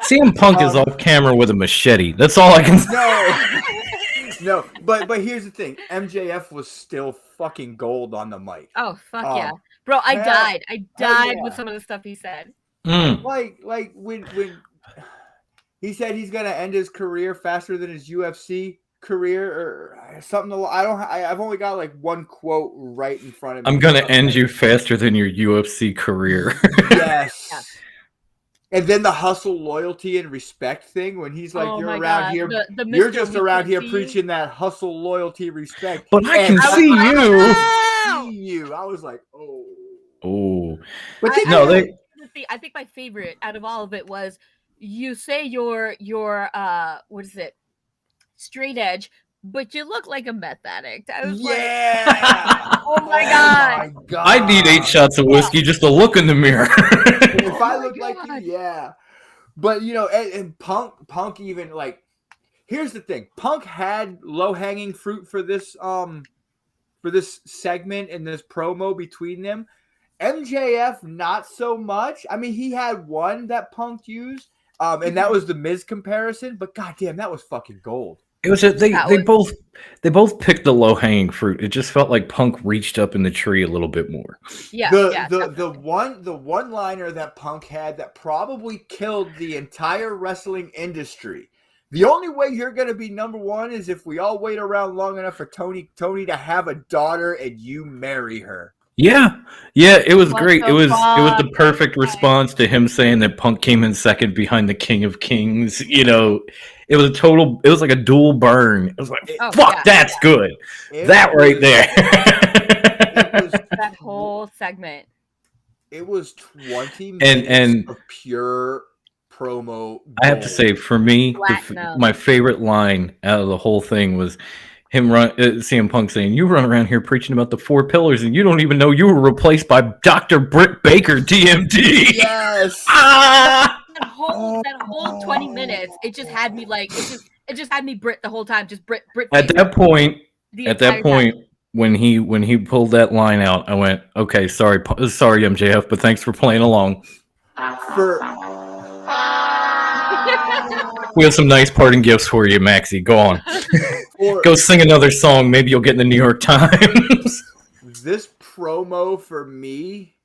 CM Punk is off camera with a machete. That's all I can say. No, but here's the thing. MJF was still fucking gold on the mic. Oh fuck yeah, bro! I died. I died with some of the stuff he said. Like when he said he's gonna end his career faster than his UFC career or something. I've only got like one quote right in front of me. I'm gonna end you faster than your UFC career. Yes. Yeah. And then the hustle, loyalty, and respect thing when he's like, "You're around here, you're just around here preaching that hustle, loyalty, respect." But I can see you. I was like, "Oh, oh." But I think my favorite out of all of it was you say you're what is it, straight edge, but you look like a meth addict. I was like, oh my god. I need 8 shots of whiskey just to look in the mirror. If I look like you, yeah. But you know, and Punk even like. Here's the thing: Punk had low-hanging fruit for this segment and this promo between them. MJF not so much. I mean, he had one that Punk used, and that was the Miz comparison. But goddamn, that was fucking gold. It was they both picked the low hanging fruit. It just felt like Punk reached up in the tree a little bit more. Yeah. The one liner that Punk had that probably killed the entire wrestling industry. The only way you're going to be number one is if we all wait around long enough for Tony to have a daughter and you marry her. Yeah, it was great. It was the perfect response to him saying that Punk came in second behind the King of Kings. You know, it was like a dual burn. It was like, that's good. Right there. That whole segment. It was 20 minutes of pure promo. I have to say, for me, my favorite line out of the whole thing was him CM Punk saying, "You run around here preaching about the 4 pillars, and you don't even know you were replaced by Dr. Britt Baker, DMD." Yes. That whole 20 minutes, it just had me like it just had me Brit the whole time, just Brit. At that point, when he pulled that line out, I went, "Okay, sorry MJF, but thanks for playing along." We have some nice parting gifts for you, Maxie. Go on. Go sing another song. Maybe you'll get in the New York Times. This promo for me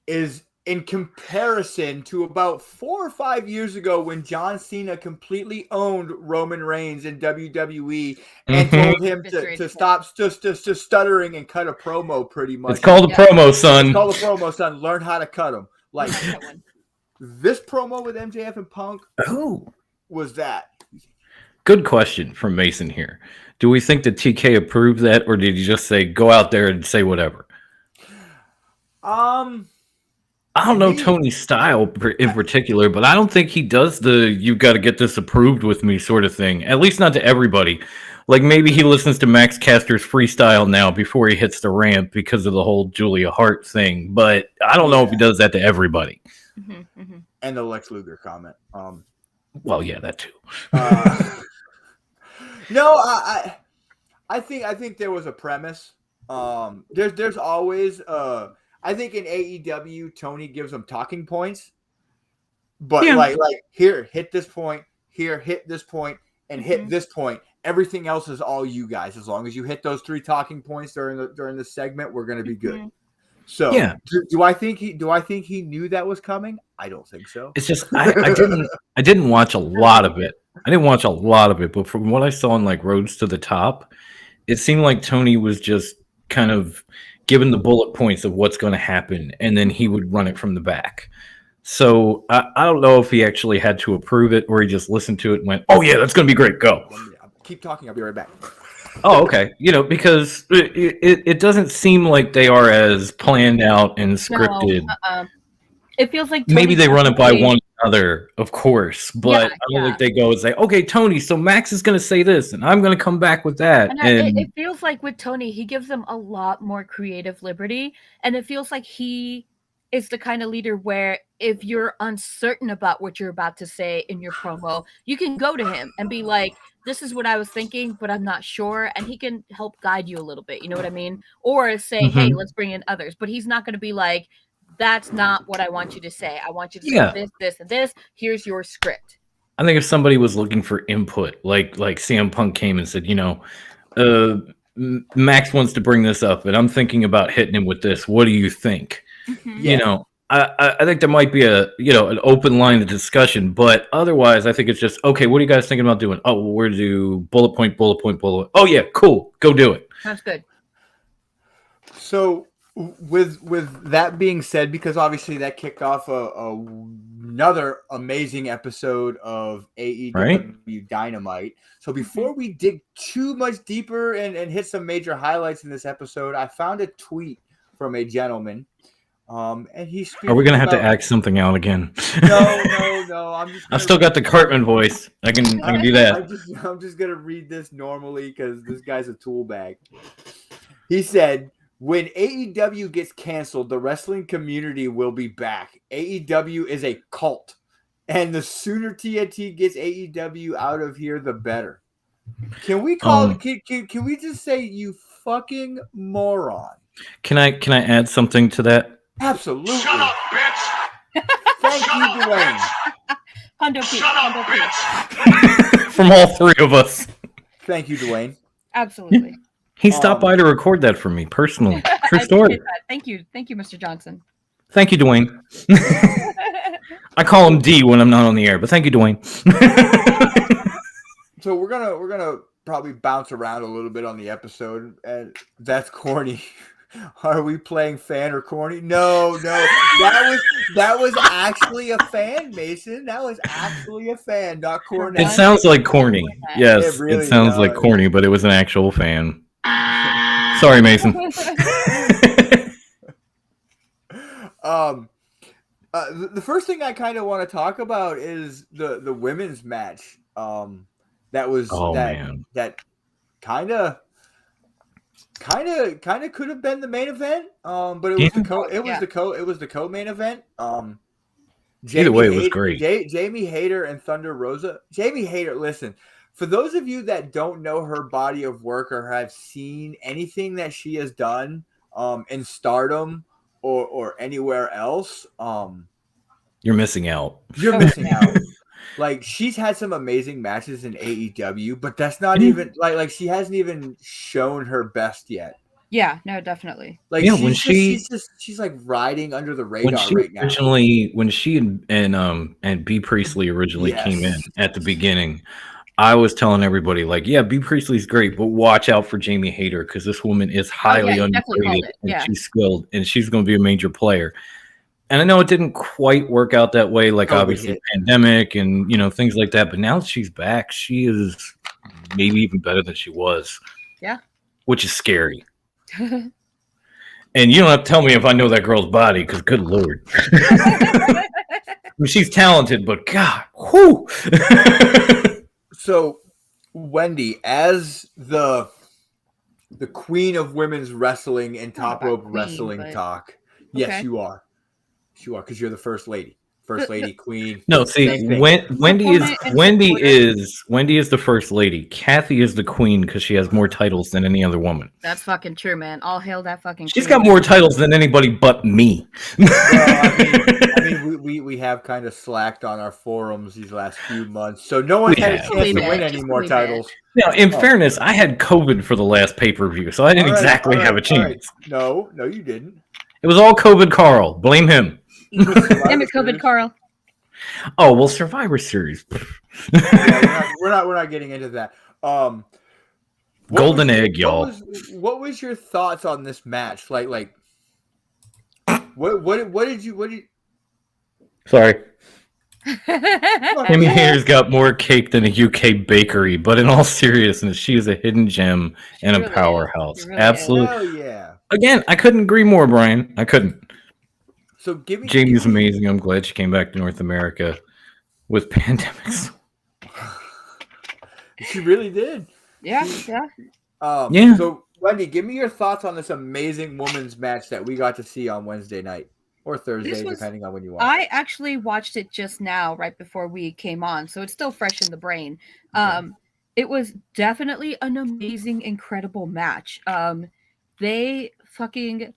is in comparison to about 4 or 5 years ago when John Cena completely owned Roman Reigns in WWE and told him to stop just stuttering and cut a promo pretty much. It's called a promo, son. It's called a promo, son. Learn how to cut them. Like this promo with MJF and Punk was that. Good question from Mason here. Do we think that TK approved that, or did he just say, go out there and say whatever? I don't know Tony's style in particular, but I don't think he does the "you've got to get this approved with me" sort of thing. At least not to everybody. Like maybe he listens to Max Caster's freestyle now before he hits the ramp because of the whole Julia Hart thing. But I don't know if he does that to everybody. And the Lex Luger comment. Well, yeah, that too. No, I think there was a premise. There's always I think in AEW Tony gives them talking points, but like here hit this point, here hit this point, and hit this point. Everything else is all you guys. As long as you hit those 3 talking points during the segment, we're gonna be good. So do I think he knew that was coming? I don't think so. It's just I didn't watch a lot of it. But from what I saw in like Roads to the Top, it seemed like Tony was just kind of given the bullet points of what's going to happen, and then he would run it from the back. So I don't know if he actually had to approve it or he just listened to it and went, "Oh yeah, that's going to be great. Go." Keep talking. I'll be right back. Oh, okay. You know, because it doesn't seem like they are as planned out and scripted. No, It feels like maybe they run it by one another, of course, but I don't think they go and say, "Okay, Tony, so Max is going to say this, and I'm going to come back with that." And it feels like with Tony, he gives them a lot more creative liberty, and it feels like he is the kind of leader where if you're uncertain about what you're about to say in your promo, you can go to him and be like, "This is what I was thinking, but I'm not sure," and he can help guide you a little bit. You know what I mean? Or say, "Hey, let's bring in others," but he's not going to be like, That's not what I want you to say. I want you to say Yeah. this, this, and this. Here's your script. I think if somebody was looking for input, like CM Punk came and said, Max wants to bring this up, and I'm thinking about hitting him with this. What do you think? Yeah. I think there might be an open line of discussion, but otherwise, I think it's just okay. What are you guys thinking about doing? Oh, well, we're to do bullet point, bullet point, bullet. Oh yeah, cool. Go do it. That's good. So with that being said, because obviously that kicked off another amazing episode of AEW Dynamite. So before we dig too much deeper and hit some major highlights in this episode, I found a tweet from a gentleman. And he's Are we gonna have to act something out again? No. I still got the Cartman voice. I can do that. I'm just gonna read this normally because this guy's a tool bag. He said, "When AEW gets canceled, the wrestling community will be back. AEW is a cult, and the sooner TNT gets AEW out of here, the better." Can we call? Can we just say you fucking moron? Can I add something to that? Absolutely. Shut up, bitch! Thank you, Dwayne. Hundo P. Shut up, Hundo P. bitch! From all three of us. Thank you, Dwayne. Absolutely. He stopped by to record that for me personally. True I story. appreciate that. Thank you, Mr. Johnson. Thank you, Dwayne. I call him D when I'm not on the air, but thank you, Dwayne. So we're gonna probably bounce around a little bit on the episode, and that's corny. Are we playing fan or corny? No. That was actually a fan, Mason. That was actually a fan, not corny. It sounds like corny. Yes, It really sounds like does. corny, but it was an actual fan. Sorry, Mason. The first thing I kind of want to talk about is the women's match. That was that kind of could have been the main event. But it was the co-main event. Either way, it was great. Jamie Hayter and Thunder Rosa. Jamie Hayter, listen. For those of you that don't know her body of work or have seen anything that she has done in Stardom or anywhere else, you're missing out. You're missing out. Like, she's had some amazing matches in AEW, but that's not even like she hasn't even shown her best yet. Yeah, no, definitely. Like, Yeah, she's like riding under the radar right now. When she and B Priestley originally came in at the beginning, I was telling everybody, like, yeah, B Priestley's great, but watch out for Jamie Hayter because this woman is highly underrated and she's skilled and she's going to be a major player. And I know it didn't quite work out that way, like obviously pandemic and things like that. But now that she's back, she is maybe even better than she was. Yeah, which is scary. And you don't have to tell me if I know that girl's body, because good lord, I mean, she's talented, but God, whoo. So, Wendy, as the queen of women's wrestling and top rope wrestling talk, yes, you are. You are, because you're the first lady. First lady, queen. No, see, Wendy is the first lady. Kathy is the queen because she has more titles than any other woman. That's fucking true, man. All hail that fucking. She's got more titles than anybody but me. Well, I mean, we have kind of slacked on our forums these last few months, so no one had a chance to win any more titles. Now, in fairness, I had COVID for the last pay-per-view, so I didn't exactly have a chance. No, you didn't. It was all COVID Carl. Blame him. Damn it, COVID Carl. Oh, well, Survivor Series. We're not getting into that. Golden egg, y'all. What was your thoughts on this match? Like what did you Sorry. Jamie Hayter's got more cake than a UK bakery, but in all seriousness, she is a hidden gem and a powerhouse. Really Absolutely. Oh yeah. Again, I couldn't agree more, Brian. I couldn't. So Jamie's amazing. I'm glad she came back to North America with pandemics. She really did. Yeah. So, Wendy, give me your thoughts on this amazing women's match that we got to see on Wednesday night or Thursday, depending on when you watch. I actually watched it just now, right before we came on, so it's still fresh in the brain. It was definitely an amazing, incredible match. They fucking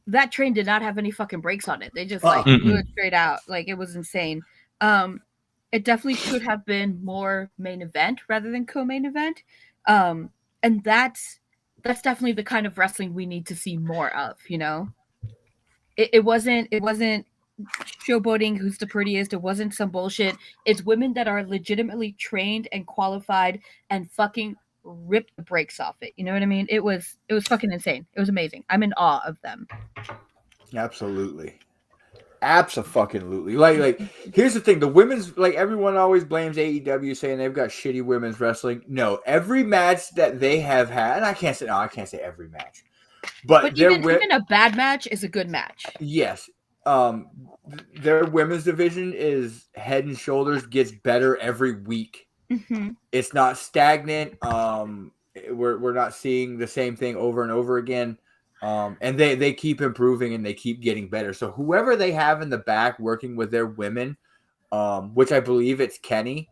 that train did not have any fucking brakes on it. They just blew it straight out. Like, it was insane. It definitely should have been more main event rather than co-main event. And that's definitely the kind of wrestling we need to see more of, you know? It wasn't showboating who's the prettiest. It wasn't some bullshit. It's women that are legitimately trained and qualified and fucking rip the brakes off it. You know what I mean? It was fucking insane. It was amazing. I'm in awe of them. Absolutely. Absolutely. Like here's the thing, the women's, like, everyone always blames AEW saying they've got shitty women's wrestling. No, every match that they have had, and I can't say every match. But even a bad match is a good match. Yes. Their women's division is head and shoulders, gets better every week. Mm-hmm. It's not stagnant. We're not seeing the same thing over and over again. And they keep improving and they keep getting better. So whoever they have in the back working with their women, which I believe it's Kenny,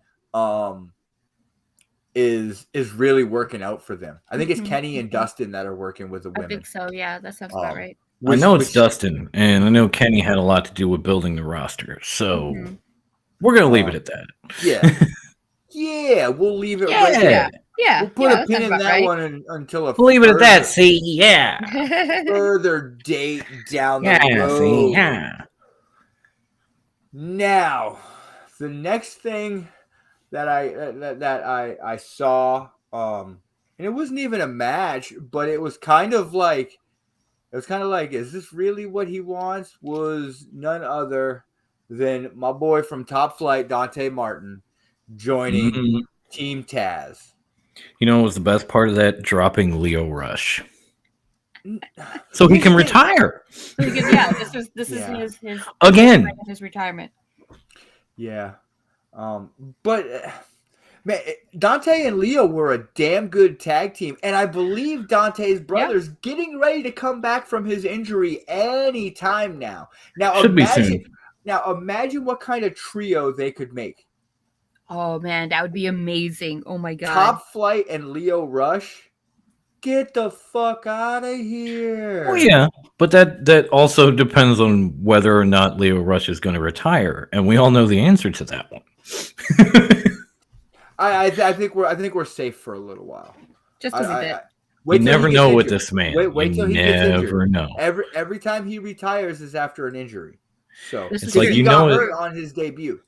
is really working out for them. I think it's Kenny and Dustin that are working with the women. I think so. Yeah, that sounds about right. I know it's Dustin, and I know Kenny had a lot to do with building the roster. So we're gonna leave it at that. Yeah, yeah, we'll leave it right there. Yeah, we'll put a pin in that one until we'll leave it at that. See, yeah, further date down the road. See, yeah. Now, the next thing that I saw, and it wasn't even a match, but it was kind of like, is this really what he wants? Was none other than my boy from Top Flight, Dante Martin, joining Team Taz. You know what was the best part of that? Dropping Leo Rush. So he can retire. This is his again. His retirement. Yeah. But man, Dante and Leo were a damn good tag team. And I believe Dante's brother's getting ready to come back from his injury anytime now. Should be soon. Now imagine what kind of trio they could make. Oh man, that would be amazing. Oh my god. Top Flight and Leo Rush. Get the fuck out of here. Oh yeah, but that also depends on whether or not Leo Rush is going to retire, and we all know the answer to that one. I think we're safe for a little while. Just a bit. You never know with this man. Wait till he gets injured. Never know. Every time he retires is after an injury. So it's like he got hurt on his debut.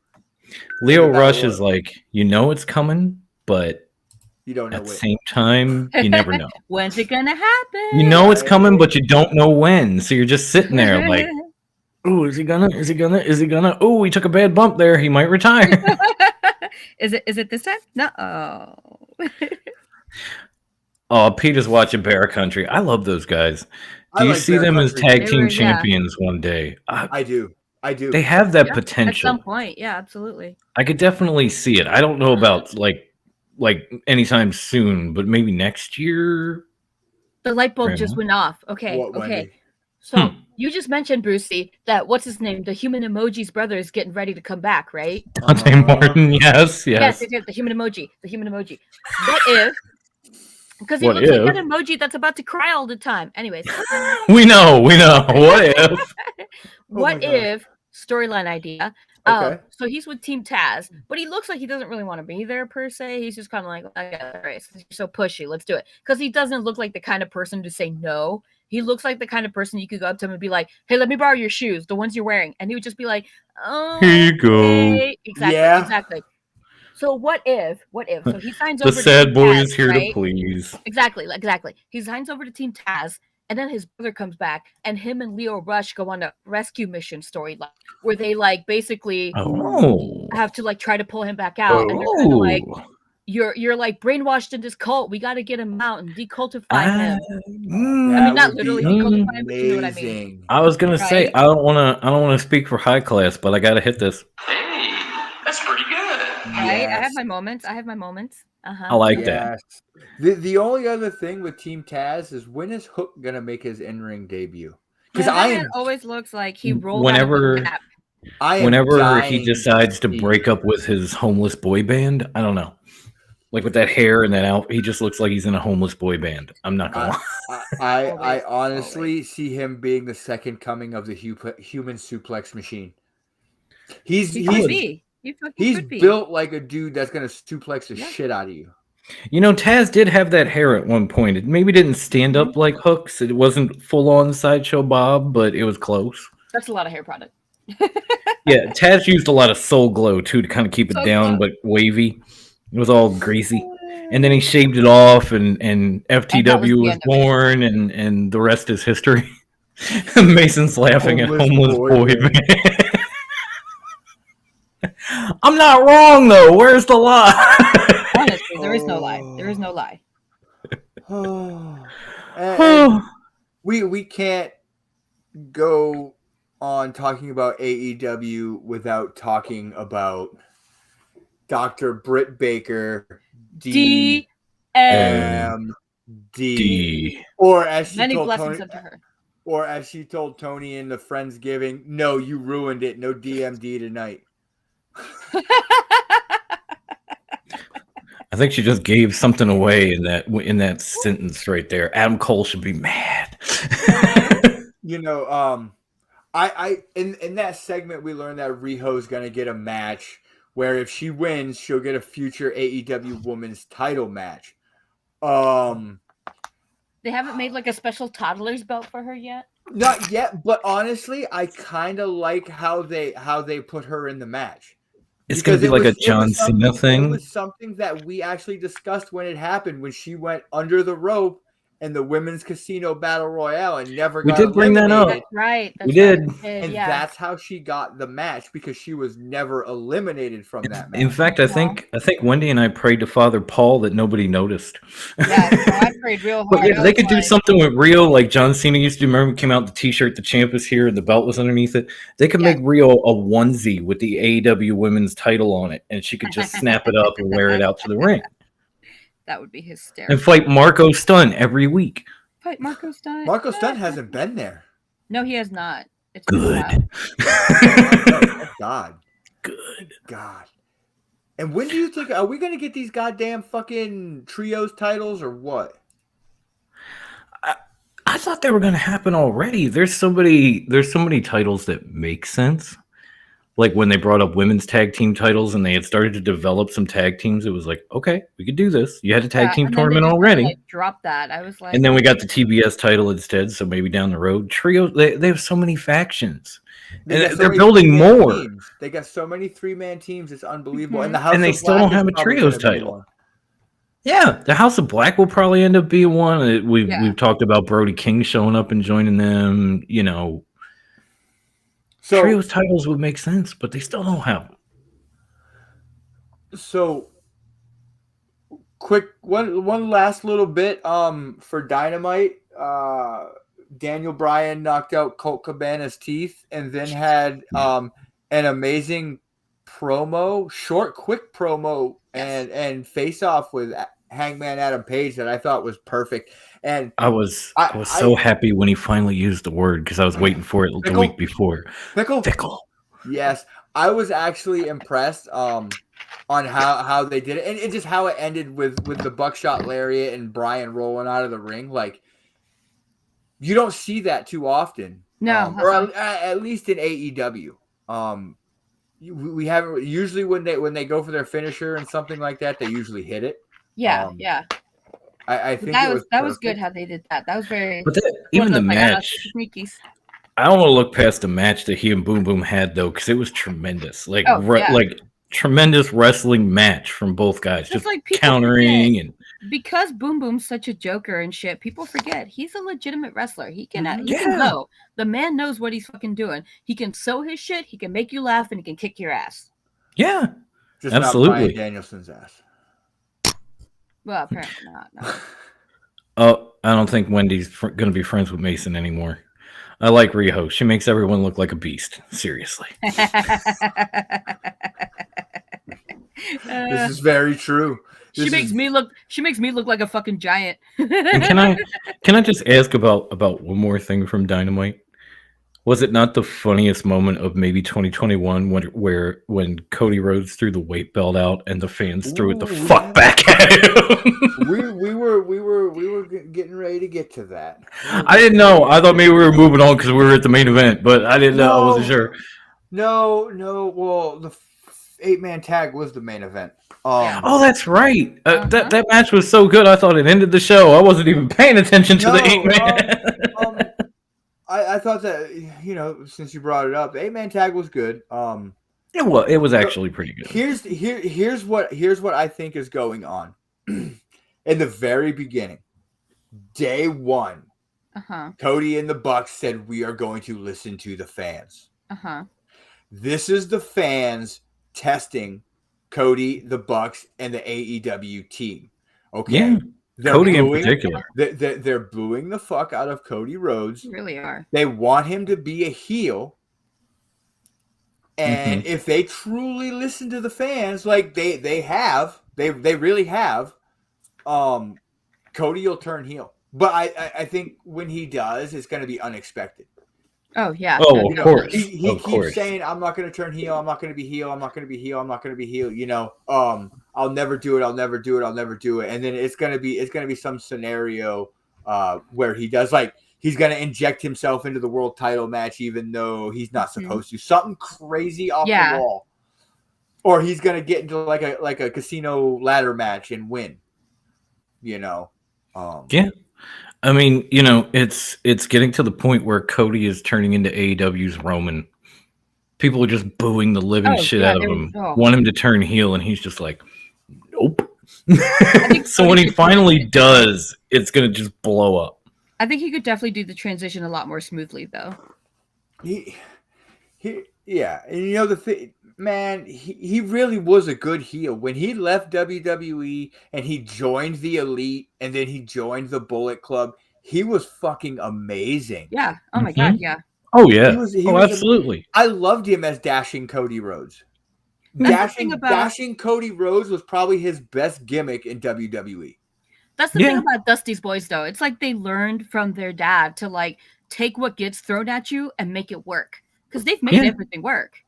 Leo Rush is like, it's coming, but you don't know at the same time, you never know. When's it gonna happen? You know it's coming, but you don't know when. So you're just sitting there like, oh, is he gonna? Oh, he took a bad bump there. He might retire. Is it this time? No. Oh, Peter's watching Bear Country. I love those guys. Do you see them as tag team champions one day? I do. They have that potential. At some point, yeah, absolutely. I could definitely see it. I don't know about like anytime soon, but maybe next year. The light bulb just went off. Okay. Wendy? So you just mentioned, Brucey, that what's his name? The Human Emoji's brother is getting ready to come back, right? Dante Martin, yes. Yes, the Human Emoji. What if? Because he looks like an emoji that's about to cry all the time. Anyways. We know. What if? What if, storyline idea, okay. So he's with Team Taz, but he looks like he doesn't really want to be there per se. He's just kind of like, all right, you're so pushy, let's do it. Because he doesn't look like the kind of person to say no. He looks like the kind of person you could go up to him and be like, hey, let me borrow your shoes, the ones you're wearing. And he would just be like, oh, here you go. Exactly. So what if? So he signs over to sad Team boy Taz, is here right? to please. Exactly. He signs over to Team Taz, and then his brother comes back, and him and Leo Rush go on a rescue mission storyline where they like basically have to like try to pull him back out, and they're kind of like, you're like brainwashed in this cult. We got to get him out and decultify him. I mean, not literally decultify him, but you know what I mean. I was gonna say I don't want to speak for high class, but I got to hit this. Hey, that's pretty good. Right? Yes. I have my moments. I like that. The only other thing with Team Taz is, when is Hook gonna make his in-ring debut? Because always looks like he rolled whenever out of he decides to break up with his homeless boy band. I don't know. Like with that hair and that outfit, he just looks like he's in a homeless boy band. I'm not gonna lie. I honestly see him being the second coming of the human suplex machine. He's He could be. He fucking he's could be. built like a dude that's gonna suplex the shit out of you. You know, Taz did have that hair at one point. It maybe didn't stand up like Hook's. It wasn't full on Sideshow Bob, but it was close. That's a lot of hair product. Yeah, Taz used a lot of Soul Glow too to kind of keep it Soul down, Glow. but wavy. It was all greasy. And then he shaved it off, and FTW was born, and the rest is history. Mason's laughing at homeless boy band. I'm not wrong though. Where's the lie? Honestly, there is no lie. There is no lie. And we can't go on talking about AEW without talking about Dr. Britt Baker, DMD, or as she Many told blessings Tony, unto her. or as she told Tony in the Friendsgiving, no, you ruined it. No DMD tonight. I think she just gave something away in that sentence right there. Adam Cole should be mad. You know, I in that segment we learned that Riho's gonna get a match where if she wins, she'll get a future AEW Women's Title match. They haven't made like a special toddler's belt for her yet. Not yet, but honestly, I kind of like how they put her in the match. It's going to be like a John Cena thing. It was something that we actually discussed when it happened, when she went under the rope in the Women's Casino Battle Royale and never got eliminated. We did bring that up. That's right. We did. And that's how she got the match, because she was never eliminated from that match. In fact, I think Wendy and I prayed to Father Paul that nobody noticed. Yeah, so I prayed real hard. But yeah, they could do something with Rio like John Cena used to do. Remember, came out the T-shirt, the champ is here, and the belt was underneath it. They could make Rio a onesie with the AEW Women's Title on it, and she could just snap it up and wear it out to the ring. That would be hysterical. And fight Marco Stunt every week. Fight Marco Stunt. Marco Stunt hasn't been there. No, he has not. It's good. Oh, God. Good. God. And when do you think, are we going to get these goddamn fucking trios titles or what? I thought they were going to happen already. There's so many titles that make sense. Like when they brought up women's tag team titles and they had started to develop some tag teams, it was like, okay, we could do this. You had a tag team tournament already. Drop that. I was like, and then we got the TBS title instead. So maybe down the road, trios. They have so many factions, and they're building more. Teams. They got so many 3-man teams. It's unbelievable. And the House and they of still Black don't have a trios title. Yeah, the House of Black will probably end up being one. We've talked about Brody King showing up and joining them. You know. So, trios titles would make sense, but they still don't have them. So, quick one last little bit for Dynamite. Daniel Bryan knocked out Colt Cabana's teeth, and then had an amazing promo, short, quick promo, and face off with Hangman Adam Page that I thought was perfect. And I was so happy when he finally used the word, because I was waiting for it the week before. Fickle. Yes, I was actually impressed on how they did it, and just how it ended with the buckshot lariat and Bryan rolling out of the ring. Like, you don't see that too often. No, or at least in AEW. We haven't usually when they go for their finisher and something like that, they usually hit it. Yeah. I think that was good how they did that. That was very. But even the match, I don't want to look past the match that he and Boom Boom had though, because it was tremendous. Like tremendous wrestling match from both guys, just like countering and. Because Boom Boom's such a joker and shit, people forget he's a legitimate wrestler. He can go. The man knows what he's fucking doing. He can sew his shit. He can make you laugh, and he can kick your ass. Yeah, just absolutely. Not Bryan Danielson's ass. Well, apparently not. No. Oh, I don't think Wendy's going to be friends with Mason anymore. I like Riho. She makes everyone look like a beast. Seriously. This is very true. She makes me look like a fucking giant. And can I just ask about one more thing from Dynamite? Was it not the funniest moment of maybe 2021 when Cody Rhodes threw the weight belt out and the fans threw it the fuck back at him? we were getting ready to get to that. I didn't know. I thought maybe we were moving on because we were at the main event, but I didn't know. I wasn't sure. No. Well, the 8-man tag was the main event. Oh, that's right. That match was so good. I thought it ended the show. I wasn't even paying attention to the 8-man. I thought that since you brought it up, the 8-man tag was good. It was actually pretty good. Here's what I think is going on. In the very beginning, day one, Cody and the Bucks said we are going to listen to the fans. This is the fans testing Cody, the Bucks, and the AEW team. Okay. Yeah. Cody in particular. They're booing the fuck out of Cody Rhodes. They really are. They want him to be a heel. And if they truly listen to the fans, like they really have, Cody will turn heel. But I think when he does, it's going to be unexpected. Oh, yeah. Oh, of course. He keeps saying, I'm not going to turn heel. I'm not going to be heel. I'm not going to be heel. I'm not going to be heel. I'll never do it. I'll never do it. I'll never do it. And then it's going to be some scenario where he does, like, he's going to inject himself into the world title match, even though he's not supposed to. Something crazy off the wall. Or he's going to get into like a casino ladder match and win. Yeah. I mean, it's getting to the point where Cody is turning into AEW's Roman. People are just booing the living shit out of him, want him to turn heel, and he's just like, nope. So when he finally does, it's going to just blow up. I think he could definitely do the transition a lot more smoothly, though. And the thing, man, he really was a good heel. When he left WWE and he joined the Elite and then he joined the Bullet Club, he was fucking amazing. Yeah. Oh my God. Yeah. Oh yeah. He was absolutely. I loved him as Dashing Cody Rhodes. Dashing Cody Rhodes was probably his best gimmick in WWE. That's the thing about Dusty's Boys, though. It's like they learned from their dad to like take what gets thrown at you and make it work. Because they've made everything work.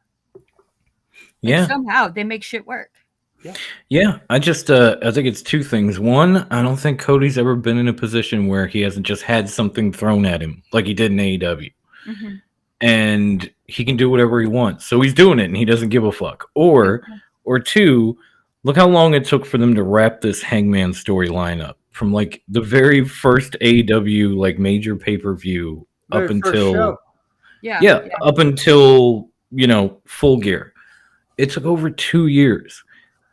Like, somehow they make shit work. Yeah. I just I think it's two things. One, I don't think Cody's ever been in a position where he hasn't just had something thrown at him like he did in AEW. And he can do whatever he wants. So he's doing it and he doesn't give a fuck. Or two, look how long it took for them to wrap this Hangman storyline up. From like the very first AEW like major pay-per-view up until up until Full Gear. It took over 2 years.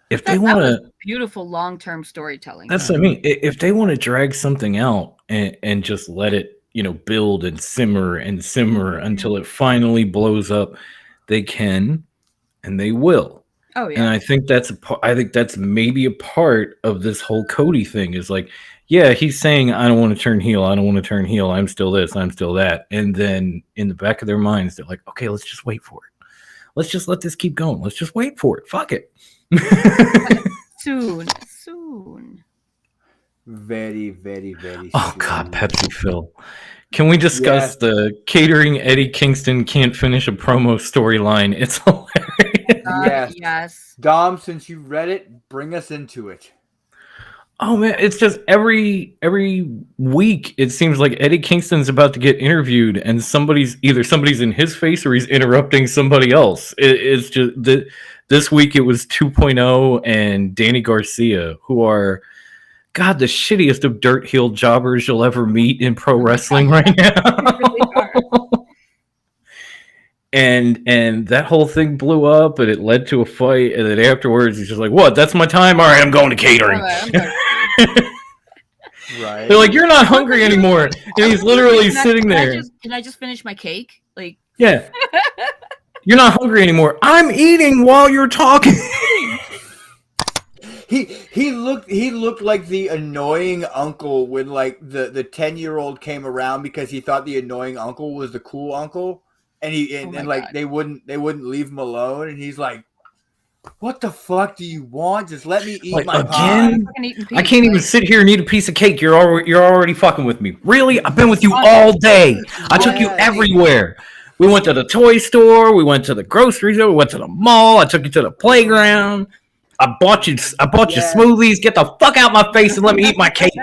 If they want to beautiful long-term storytelling. That's what I mean. If they want to drag something out and just let it, build and simmer until it finally blows up, they can and they will. Oh yeah. And I think that's maybe a part of this whole Cody thing is like, yeah, he's saying I don't want to turn heel. I don't want to turn heel. I'm still this, I'm still that. And then in the back of their minds, they're like, okay, let's just wait for it. Let's just let this keep going. Let's just wait for it. Fuck it. Soon. Very, very, very Oh, God, Pepsi Phil. Can we discuss the catering Eddie Kingston can't finish a promo storyline? It's hilarious. Yes. Dom, since you read it, bring us into it. Oh, man, it's just every week it seems like Eddie Kingston's about to get interviewed and somebody's in his face or he's interrupting somebody else. It's just this week it was 2.0 and Danny Garcia, who are, God, the shittiest of dirt heel jobbers you'll ever meet in pro wrestling right now. And that whole thing blew up and it led to a fight. And then afterwards, he's just like, what? That's my time? All right, I'm going to catering. Right. They're like, you're not hungry anymore. And he's literally sitting there. Can I just finish my cake? Like, yeah. You're not hungry anymore. I'm eating while you're talking. He looked like the annoying uncle when like the 10-year-old came around because he thought the annoying uncle was the cool uncle, and they wouldn't leave him alone, and he's like, what the fuck do you want? Just let me eat my pie. I can't even sit here and eat a piece of cake. You're already fucking with me. Really? I've been with you all day. I took you everywhere. We went to the toy store. We went to the grocery store. We went to the mall. I took you to the playground. I bought you smoothies. Get the fuck out my face and let me eat my cake.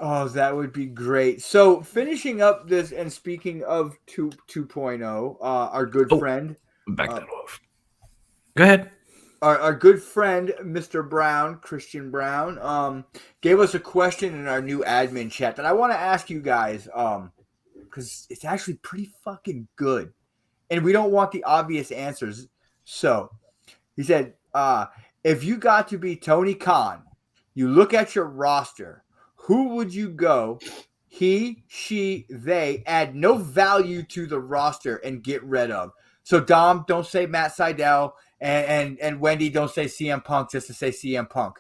Oh, that would be great. So finishing up this and speaking of 2.0, our good friend. Back that off. Go ahead. Our good friend, Mr. Brown, Christian Brown, gave us a question in our new admin chat that I want to ask you guys, because it's actually pretty fucking good. And we don't want the obvious answers. So he said, if you got to be Tony Khan, you look at your roster, who would you go? He, she, they add no value to the roster and get rid of. So Dom, don't say Matt Sydal, and Wendy, don't say CM Punk just to say CM Punk.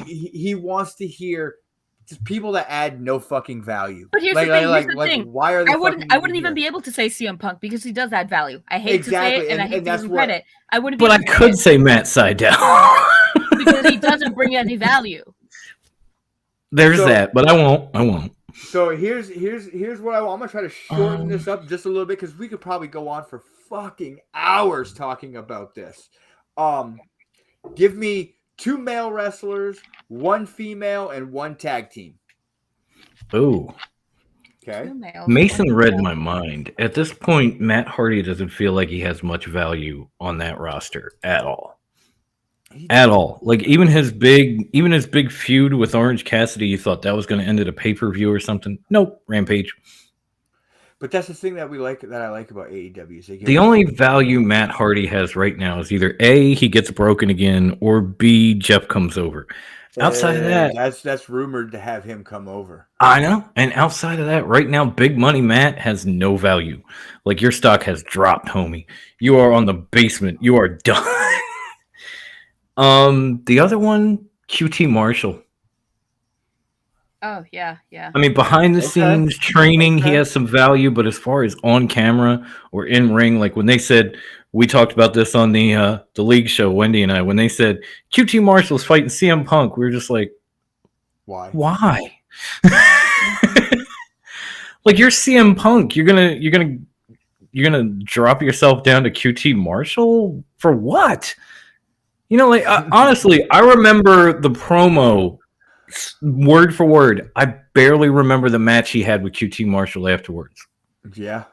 He wants to hear just people that add no fucking value. But here's the thing. Why are they? I wouldn't even be able to say CM Punk because he does add value. I hate to say it, and I hate to give him credit. I wouldn't. But I could say Matt Sydal because he doesn't bring any value. There's that, but I won't. So here's what I want. I'm gonna try to shorten this up just a little bit because we could probably go on for fucking hours talking about this. Give me 2 male wrestlers, 1 female, and 1 tag team. Ooh. Okay. Mason read my mind. At this point, Matt Hardy doesn't feel like he has much value on that roster at all. At all. Like even his big feud with Orange Cassidy, you thought that was going to end at a pay-per-view or something. Nope, Rampage. But that's the thing that I like about AEW. The only value Matt Hardy has right now is either A, he gets broken again, or B, Jeff comes over. Outside of that, that's rumored to have him come over. I know. And outside of that, right now, Big Money Matt has no value. Like your stock has dropped, homie. You are on the basement. You are done. The other one, QT Marshall. Oh, yeah. I mean, behind the scenes training, he has some value, but as far as on camera or in ring, like when they said, we talked about this on the league show, Wendy and I, when they said QT Marshall's fighting CM Punk, we were just like, why? Like you're CM Punk, you're gonna drop yourself down to QT Marshall for what? You know, like honestly, I remember the promo word for word. I barely remember the match he had with QT Marshall afterwards. Yeah.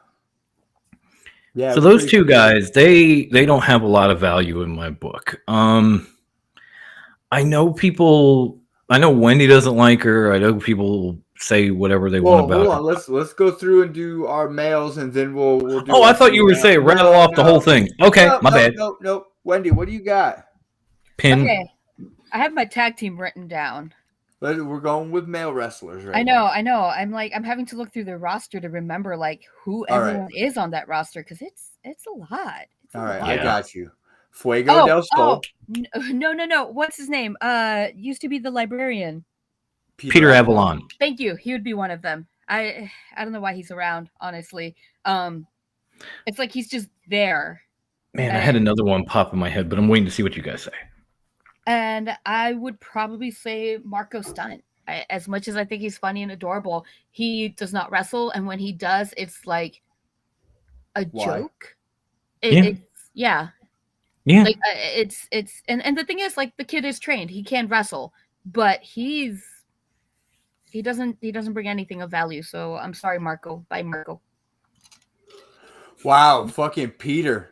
So those two guys, they don't have a lot of value in my book. I know Wendy doesn't like her. I know people say whatever they want about her. Hold on. Let's go through and do our males, and then we'll do. Oh, I thought you were saying rattle off the whole thing. Okay, my bad. No. Wendy, what do you got? Pin. Okay, I have my tag team written down. We're going with male wrestlers, right? I know. I'm having to look through the roster to remember like who everyone is on that roster because it's a lot. All right, I got you. Fuego del Sol. No. What's his name? Used to be the librarian. Peter Avalon. Thank you. He would be one of them. I don't know why he's around, honestly. It's like he's just there. Man, I had another one pop in my head, but I'm waiting to see what you guys say. And I would probably say Marco Stunt. As much as I think he's funny and adorable, he does not wrestle, and when he does, it's like a joke. Yeah. Like it's and the thing is, like the kid is trained; he can wrestle, but he doesn't bring anything of value. So I'm sorry, Marco. Bye, Marco. Wow, fucking Peter.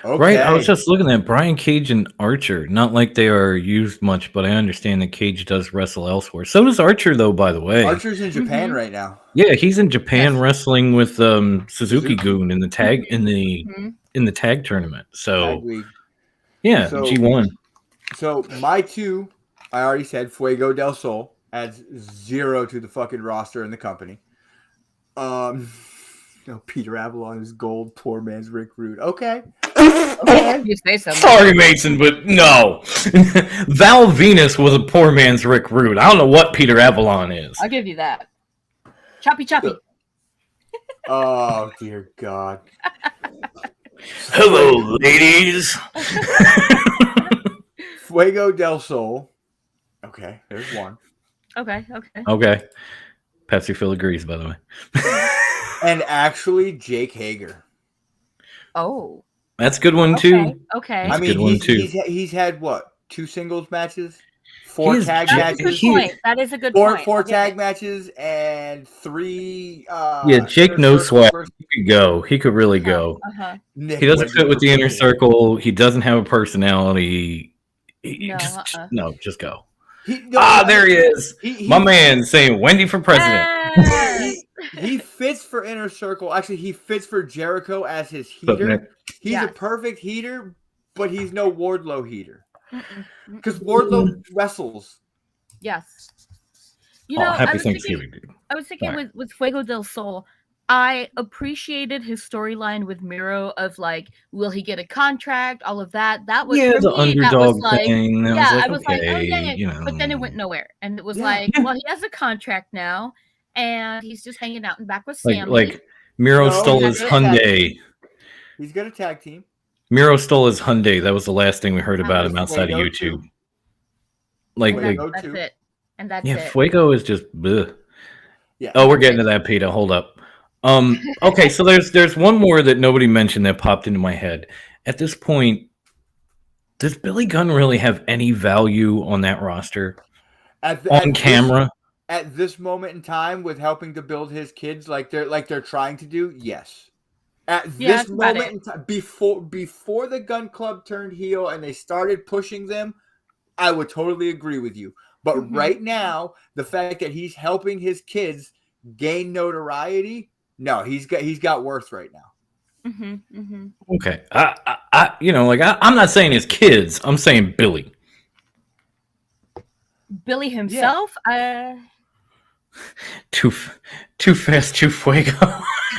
Okay. Right, I was just looking at Brian Cage and Archer. Not like they are used much, but I understand that Cage does wrestle elsewhere. So does Archer, though. By the way, Archer's in Japan right now. Yeah, he's in Japan wrestling with Suzuki-gun in the tag in the tag tournament. So yeah, G1. So my two, I already said Fuego del Sol adds 0 to the fucking roster in the company. Peter Avalon is gold. Poor man's Rick Rude. Okay. You say something. Sorry, Mason, but no. Val Venus was a poor man's Rick Rude. I don't know what Peter Avalon is. I'll give you that. Choppy. Oh, dear God. Hello, ladies. Fuego del Sol. Okay, there's one. Okay. Patsy Phil agrees, by the way. And actually, Jake Hager. Oh, That's a good one okay, too. okay. That's I a mean, good one too. he's had what, 2 singles matches, 4 He's tag j- That's a good matches, he- point. That is a good four point. four I'll give tag it. matches, and 3 Yeah, Jake Inner no Circle sweat. versus He could go. He could really go. Uh-huh. Nick He doesn't Wiggy fit with the inner president. circle. He doesn't have a personality. No, Just go. There he is. My man saying Wendy for president. Yes! He fits for Inner Circle. Actually, he fits for Jericho as his But Nick- heater. He's a Yes. perfect heater, but he's no Wardlow heater. Mm-mm, Because mm-mm. Wardlow wrestles. Yes. You Oh, know, happy Thanksgiving, dude. I was thinking Sorry. with Fuego del Sol, I appreciated his storyline with Miro of like, will he get a contract? All of that. That was Yeah, for the me. That was underdog like, thing. yeah, I I was was like, like, oh okay, yeah, you know. but then it went nowhere, and it was Yeah. like, well, he has a contract now, and he's just hanging out and back with Sammy. like Miro No, stole he's his got a tag Hyundai. team. He's got a tag team. Miro stole his Hyundai. That was the last thing we heard That about was him outside of Fuego, YouTube. too. Like, and Fuego, that's too. it, and that's yeah, it. Fuego is just. Bleh. Yeah. Oh, we're getting to that, Peter. Hold up. Okay, so there's one more that nobody mentioned that popped into my head. At this point, does Billy Gunn really have any value on that roster on camera? At this moment in time, with helping to build his kids like they're trying to do, yes. At Yeah, this that's about moment in time, before the Gun Club turned heel and they started pushing them, I would totally agree with you. But Mhm. right now, the fact that he's helping his kids gain notoriety, no, he's got worth right now. Mm-hmm, mm-hmm. Okay, I'm not saying his kids. I'm saying Billy. Billy himself, Too fast, too fuego.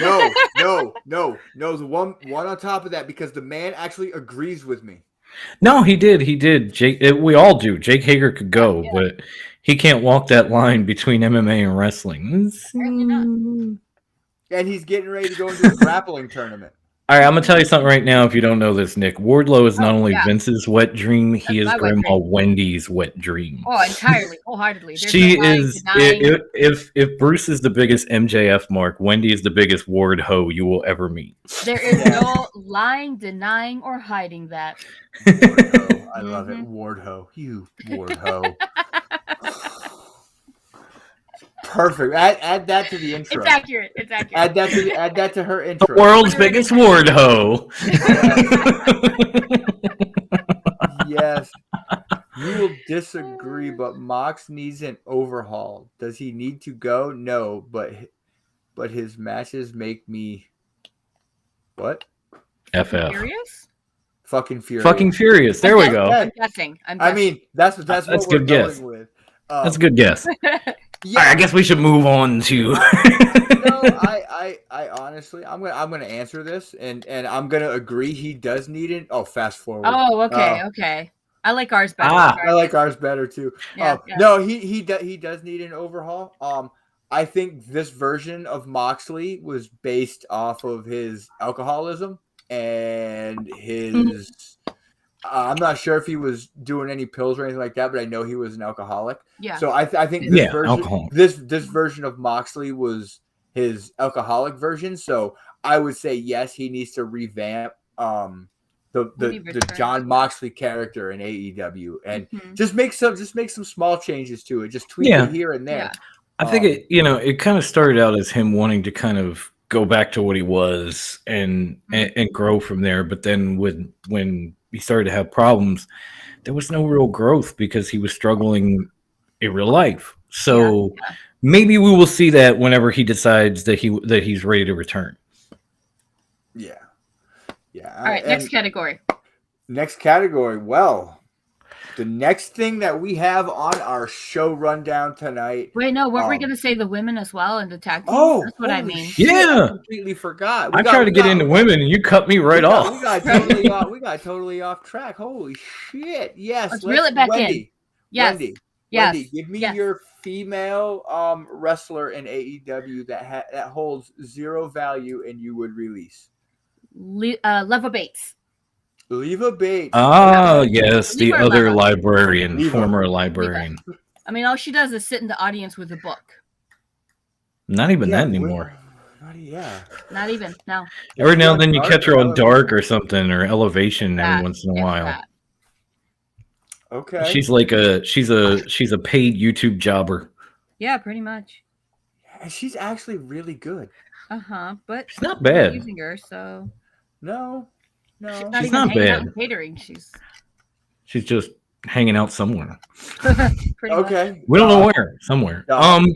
No. The one on top of that, because the man actually agrees with me. No, he did. Jake, we all do. Jake Hager could go, but he can't walk that line between MMA and wrestling. Apparently not. And he's getting ready to go into a grappling tournament. All right, I'm gonna tell you something right now. If you don't know this, Nick, Wardlow is not only yeah. Vince's wet dream, he is my wet Grandma dream. Wendy's wet dream. Oh, entirely, wholeheartedly. There's She no lying, is. denying. If Bruce is the biggest MJF mark, Wendy is the biggest Ward Ho you will ever meet. There is no lying, denying, or hiding that. Wardho. I love it. Mm-hmm. Wardho. You Wardho. Perfect. Add that to the intro. It's accurate. It's accurate. Add that to her intro. The world's biggest Ward Ho. Yes. You will disagree, but Mox needs an overhaul. Does he need to go? No, but his matches make me what? FF. Furious? Fucking furious. Fucking furious. There we go. I'm guessing. I mean, that's what That's we're a good guess. going with. That's a good guess. Yeah. All right, I guess we should move on to. No, I honestly, I'm gonna answer this, and I'm gonna agree. He does need it. Oh, fast forward. Oh, okay, okay. I like ours better. I like ours better too. Yeah, No, he does need an overhaul. I think this version of Moxley was based off of his alcoholism and his. I'm not sure if he was doing any pills or anything like that, but I know he was an alcoholic. Yeah. So I think this version of Moxley was his alcoholic version. So I would say yes, he needs to revamp the John Moxley character in AEW and just make some small changes to it. Just tweak it here and there. Yeah. I think it kind of started out as him wanting to kind of go back to what he was and grow from there. But then when he started to have problems, there was no real growth because he was struggling in real life. So maybe we will see that whenever he decides that he's ready to return. Yeah. All right, next category. Next category. Well, the next thing that we have on our show rundown tonight. Wait, no, weren't we going to say the women as well and the tag team? Oh, that's what I mean. Shit, Yeah, I completely forgot. I tried to get into women, and you cut me right off. We got totally off track. Holy shit! Yes, let's reel it back in. Yes, Wendy, give me your female wrestler in AEW that holds zero value and you would release. Leva Bates. Leva Bates. Ah, yes, the other Leva. librarian, former librarian. I mean, all she does is sit in the audience with a book. Not even Yeah, that anymore. Yeah. Not even. No. Every now on and then you Dark catch or her on Elevation? Dark or something, or Elevation every That. once in a Yeah, while. that. Okay. She's like she's a paid YouTube jobber. Yeah, pretty much. And she's actually really good. But She's not they're bad. using her, so No. she's not She's even not hanging out bad. and catering. She's She's just hanging out somewhere. pretty much. Okay. We don't know where. Somewhere. Done.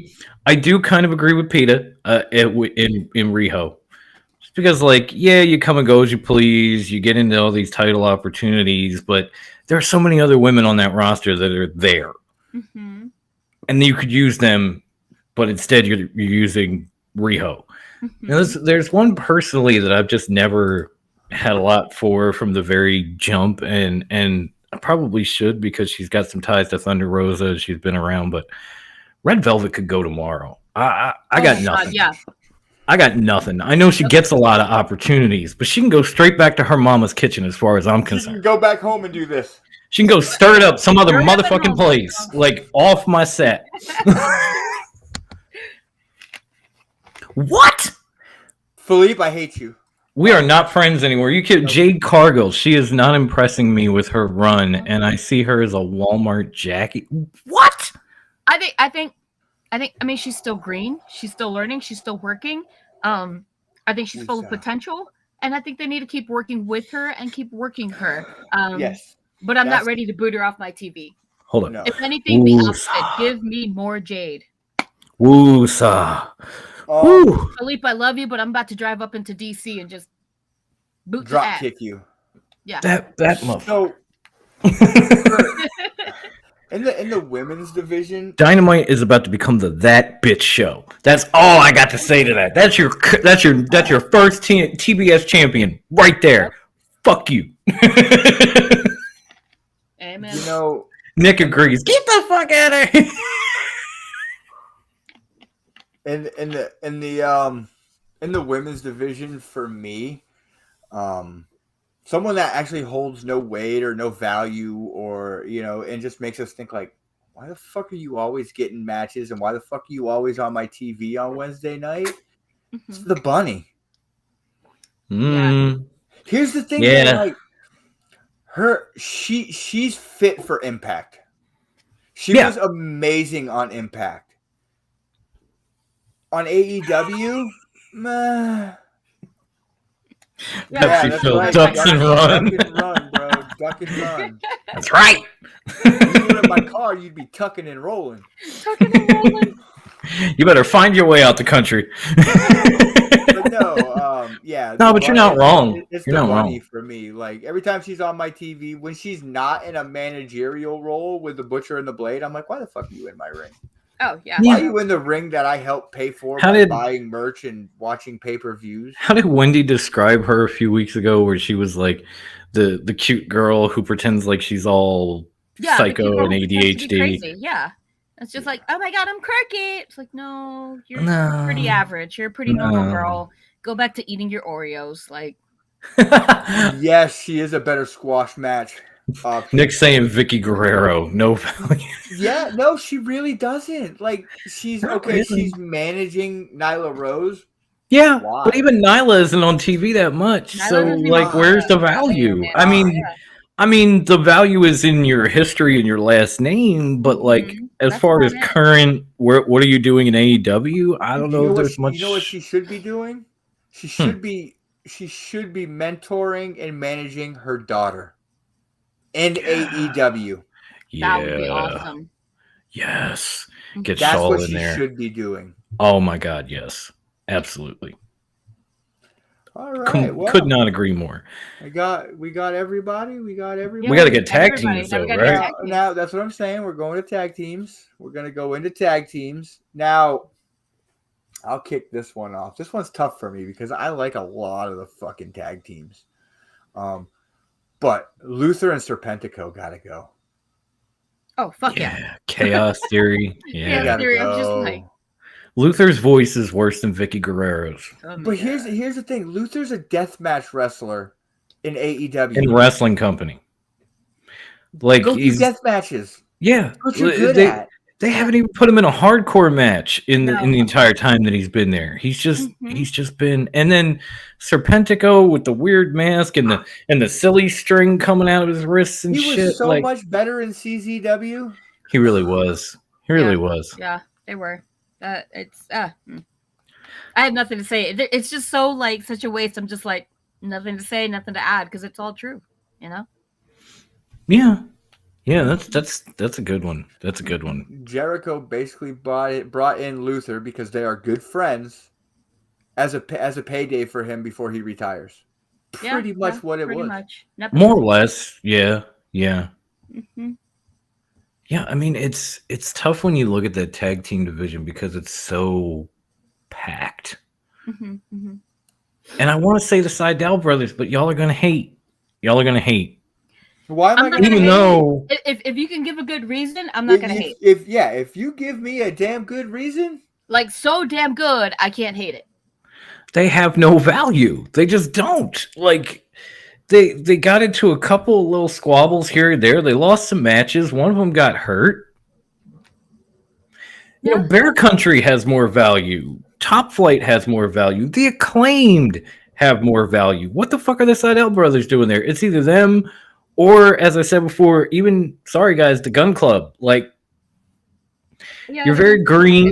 I do kind of agree with Peta in Riho. Just because, like, yeah, you come and go as you please. You get into all these title opportunities, but there are so many other women on that roster that are there. Mm-hmm. And you could use them, but instead you're using Riho. Mm-hmm. Now, there's one personally that I've just never had a lot for from the very jump, and I probably should because she's got some ties to Thunder Rosa. She's been around, but Red Velvet could go tomorrow. I got nothing. Yeah. I got nothing. I know she gets a lot of opportunities, but she can go straight back to her mama's kitchen as far as I'm You can concerned. go back home and do this. She can go stir it up some other Stir it up at motherfucking home. place, like off my set. What? Philippe, I hate you. We are not friends anymore. You kid Jade Cargill. She is not impressing me with her run, and I see her as a Walmart Jackie. What? I mean, she's still green. She's still learning. She's still working. I think she's full of potential, and I think they need to keep working with her and keep working her. Yes. But I'm That's- not ready to boot her off my TV. Hold on. No. If anything, the Ooh. opposite. Give me more Jade. Woosa. Um, Woo. Philippe, I love you, but I'm about to drive up into DC and just boot the drop ass. kick you. Yeah. That motherfucker. So in the women's division, Dynamite is about to become the That Bitch Show. That's all I got to say to that. That's your first TBS champion right there. Fuck you. Amen. you know, Nick agrees. Get the fuck out of here. in the women's division for me, someone that actually holds no weight or no value, or and just makes us think like, why the fuck are you always getting matches, and why the fuck are you always on my TV on Wednesday night? It's the Bunny. Here's the thing, Yeah. she's fit for Impact. She was amazing on Impact. On AEW, meh. Pepsi filled ducks and run. Duck and run, bro. Duck and run. That's right. If you were in my car, you'd be tucking and rolling. Tucking and rolling. You better find your way out the country. But no, yeah. No, but you're not wrong. It's You're the not Bunny wrong. for me. Like every time she's on my TV, when she's not in a managerial role with the Butcher and the Blade, I'm like, why the fuck are you in my ring? Oh, yeah. Why are you in the ring that I helped pay for by buying merch and watching pay-per-views? How did Wendy describe her a few weeks ago, where she was like the cute girl who pretends like she's all psycho and ADHD? Crazy. Yeah. It's just like, oh my god, I'm quirky. It's like, no, you're pretty average. You're a pretty normal girl. Go back to eating your Oreos. Like, yes, she is a better squash match. Nick's saying Vicky Guerrero, no value. Yeah, no, she really doesn't. Like, she's okay. She's managing Nyla Rose. Yeah, Why? but even Nyla isn't on TV that much. Nyla So, doesn't like, even- where's the value? I mean, the value is in your history and your last name. But like, as That's far about as it. current, what are you doing in AEW? I don't know if there's much. You know what she should be doing? She should be mentoring and managing her daughter in AEW. that would be awesome. Yes, get That's Shaw what in she there. should be doing. Oh my God, yes, absolutely. All right. Well, Could not agree more. we got everybody. We got everybody. We got to get tag everybody. teams Now though, we gotta right? get tag teams. Now that's what I'm saying. We're going to tag teams. We're going to go into tag teams. Now, I'll kick this one off. This one's tough for me because I like a lot of the fucking tag teams. But Luther and Serpentico got to go. Oh, fuck yeah. Chaos Theory. Yeah, Yeah, Theory, I'm just like, Luther's voice is worse than Vicky Guerrero's oh my But God. here's the thing. Luther's a deathmatch wrestler in AEW. in wrestling company. Like Go do he's death matches. yeah, What you're good they, at. They haven't even put him in a hardcore match in the No. entire time that he's been there. He's just Mhm. been, and then Serpentico with the weird mask and the silly string coming out of his wrists and He shit. was so Like much better in CZW. he really was. He really was. Yeah, they were. It's I have nothing to say. It's just so like such a waste. I'm just like nothing to say, nothing to add because it's all true. You know. Yeah. Yeah, that's a good one. That's a good one. Jericho basically brought in Luther because they are good friends as a payday for him before he retires. Pretty much what it pretty was. much. More or less. Yeah. Yeah. Mm-hmm. Yeah, I mean it's tough when you look at that tag team division because it's so packed. Mm-hmm. Mm-hmm. And I want to say the Seidel brothers, but y'all are gonna hate. Y'all are gonna hate. Why am I I'm not gonna gonna Even hate. though If you can give a good reason, I'm not gonna hate. if you give me a damn good reason, Like so damn good, I can't hate it. they have no value. They just don't. Like they got into a couple of little squabbles here and there. They lost some matches. One of them got hurt. You know, Yeah. Bear Country has more value. Top Flight has more value. The Acclaimed have more value. What the fuck are the Seidel brothers doing there? It's either them or, as I said before, even sorry guys, the Gun Club. Like Yeah. you're very green.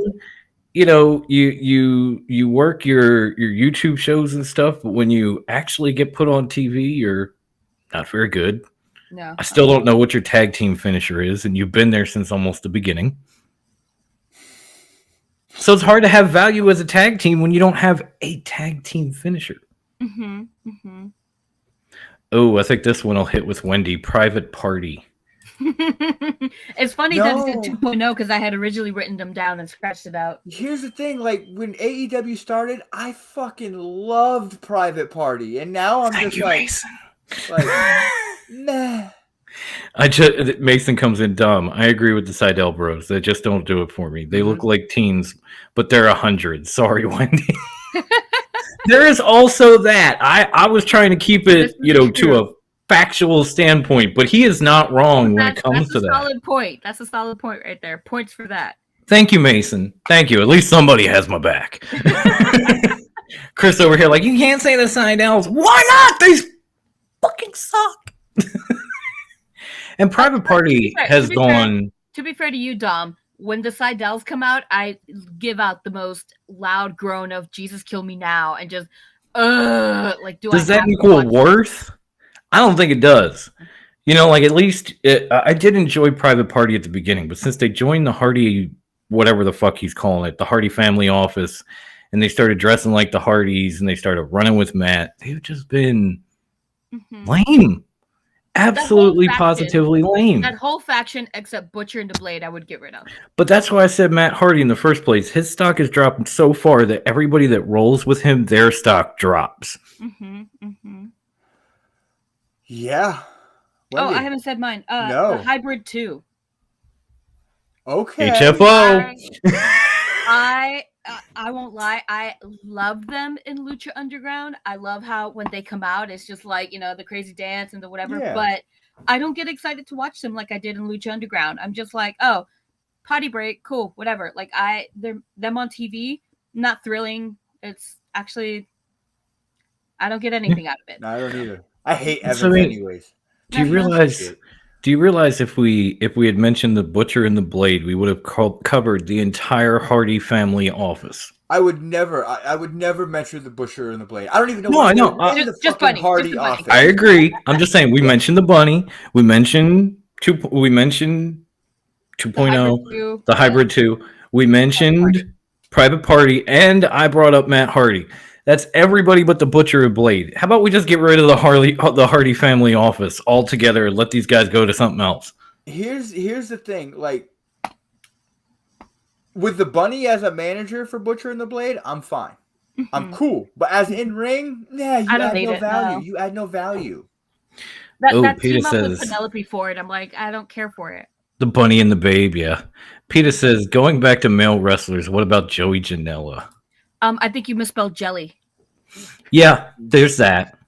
You know, you work your YouTube shows and stuff, but when you actually get put on TV, you're not very good. No. I still don't know what your tag team finisher is, and you've been there since almost the beginning. So it's hard to have value as a tag team when you don't have a tag team finisher. Mm-hmm. Mm-hmm. Oh, I think this one will hit with Wendy. Private Party. It's funny that it's a 2.0 because I had originally written them down and scratched it out. here's the thing: like when AEW started, I fucking loved Private Party, and now I'm Thank just you, like, Mason. meh. Mason comes in dumb. I agree with the Seidel bros. They just don't do it for me. They look like teens, but they're 100. Sorry, Wendy. There is also that. I was trying to keep it, you know, to a factual standpoint, but he is not wrong when it comes to that. That's a solid point. That's a solid point right there. Points for that. Thank you, Mason. Thank you. At least somebody has my back. Chris over here, like, you can't say the Seidels. Why not? They fucking suck. And Private Party has gone. To be fair to you, Dom, when the Seidels come out, I give out the most loud groan of Jesus kill me now and just like Does that equal worth? I don't think it does. You know, like at least I did enjoy Private Party at the beginning, but since they joined the Hardy, whatever the fuck he's calling it, the Hardy family office, and they started dressing like the Hardys and they started running with Matt, they've just been lame. Absolutely, positively lame. That whole faction, except Butcher and the Blade, I would get rid of. But that's why I said Matt Hardy in the first place. His stock has dropped so far that everybody that rolls with him, their stock drops. Yeah. Wendy. Oh, I haven't said mine. No. The Hybrid 2. Okay. HFO. I won't lie. I love them in Lucha Underground. I love how when they come out, it's just like, you know, the crazy dance and the whatever. Yeah. But I don't get excited to watch them like I did in Lucha Underground. I'm just like, oh, potty break, cool, whatever. Like them on TV, not thrilling. It's actually, I don't get anything out of it. No, I don't either. I hate Evans anyways. Do you realize if we had mentioned the Butcher and the Blade, we would have covered the entire Hardy family office? I would never mention the Butcher and the Blade. I don't even know. No, I know. Just Bunny. Hardy office. I agree. I'm just saying we mentioned the Bunny. We mentioned 2.0, the Hybrid 2. We mentioned Private Party, and I brought up Matt Hardy. That's everybody but the Butcher and Blade. How about we just get rid of the Hardy family office altogether and let these guys go to something else? Here's the thing, like with the Bunny as a manager for Butcher and the Blade, I'm fine. I'm cool. But as in ring, you add no value. No. You add no value. That team up with Penelope Ford, I'm like, I don't care for it. The Bunny and the Babe, yeah. Peter says, going back to male wrestlers, what about Joey Janela? I think you misspelled jelly. Yeah, there's that.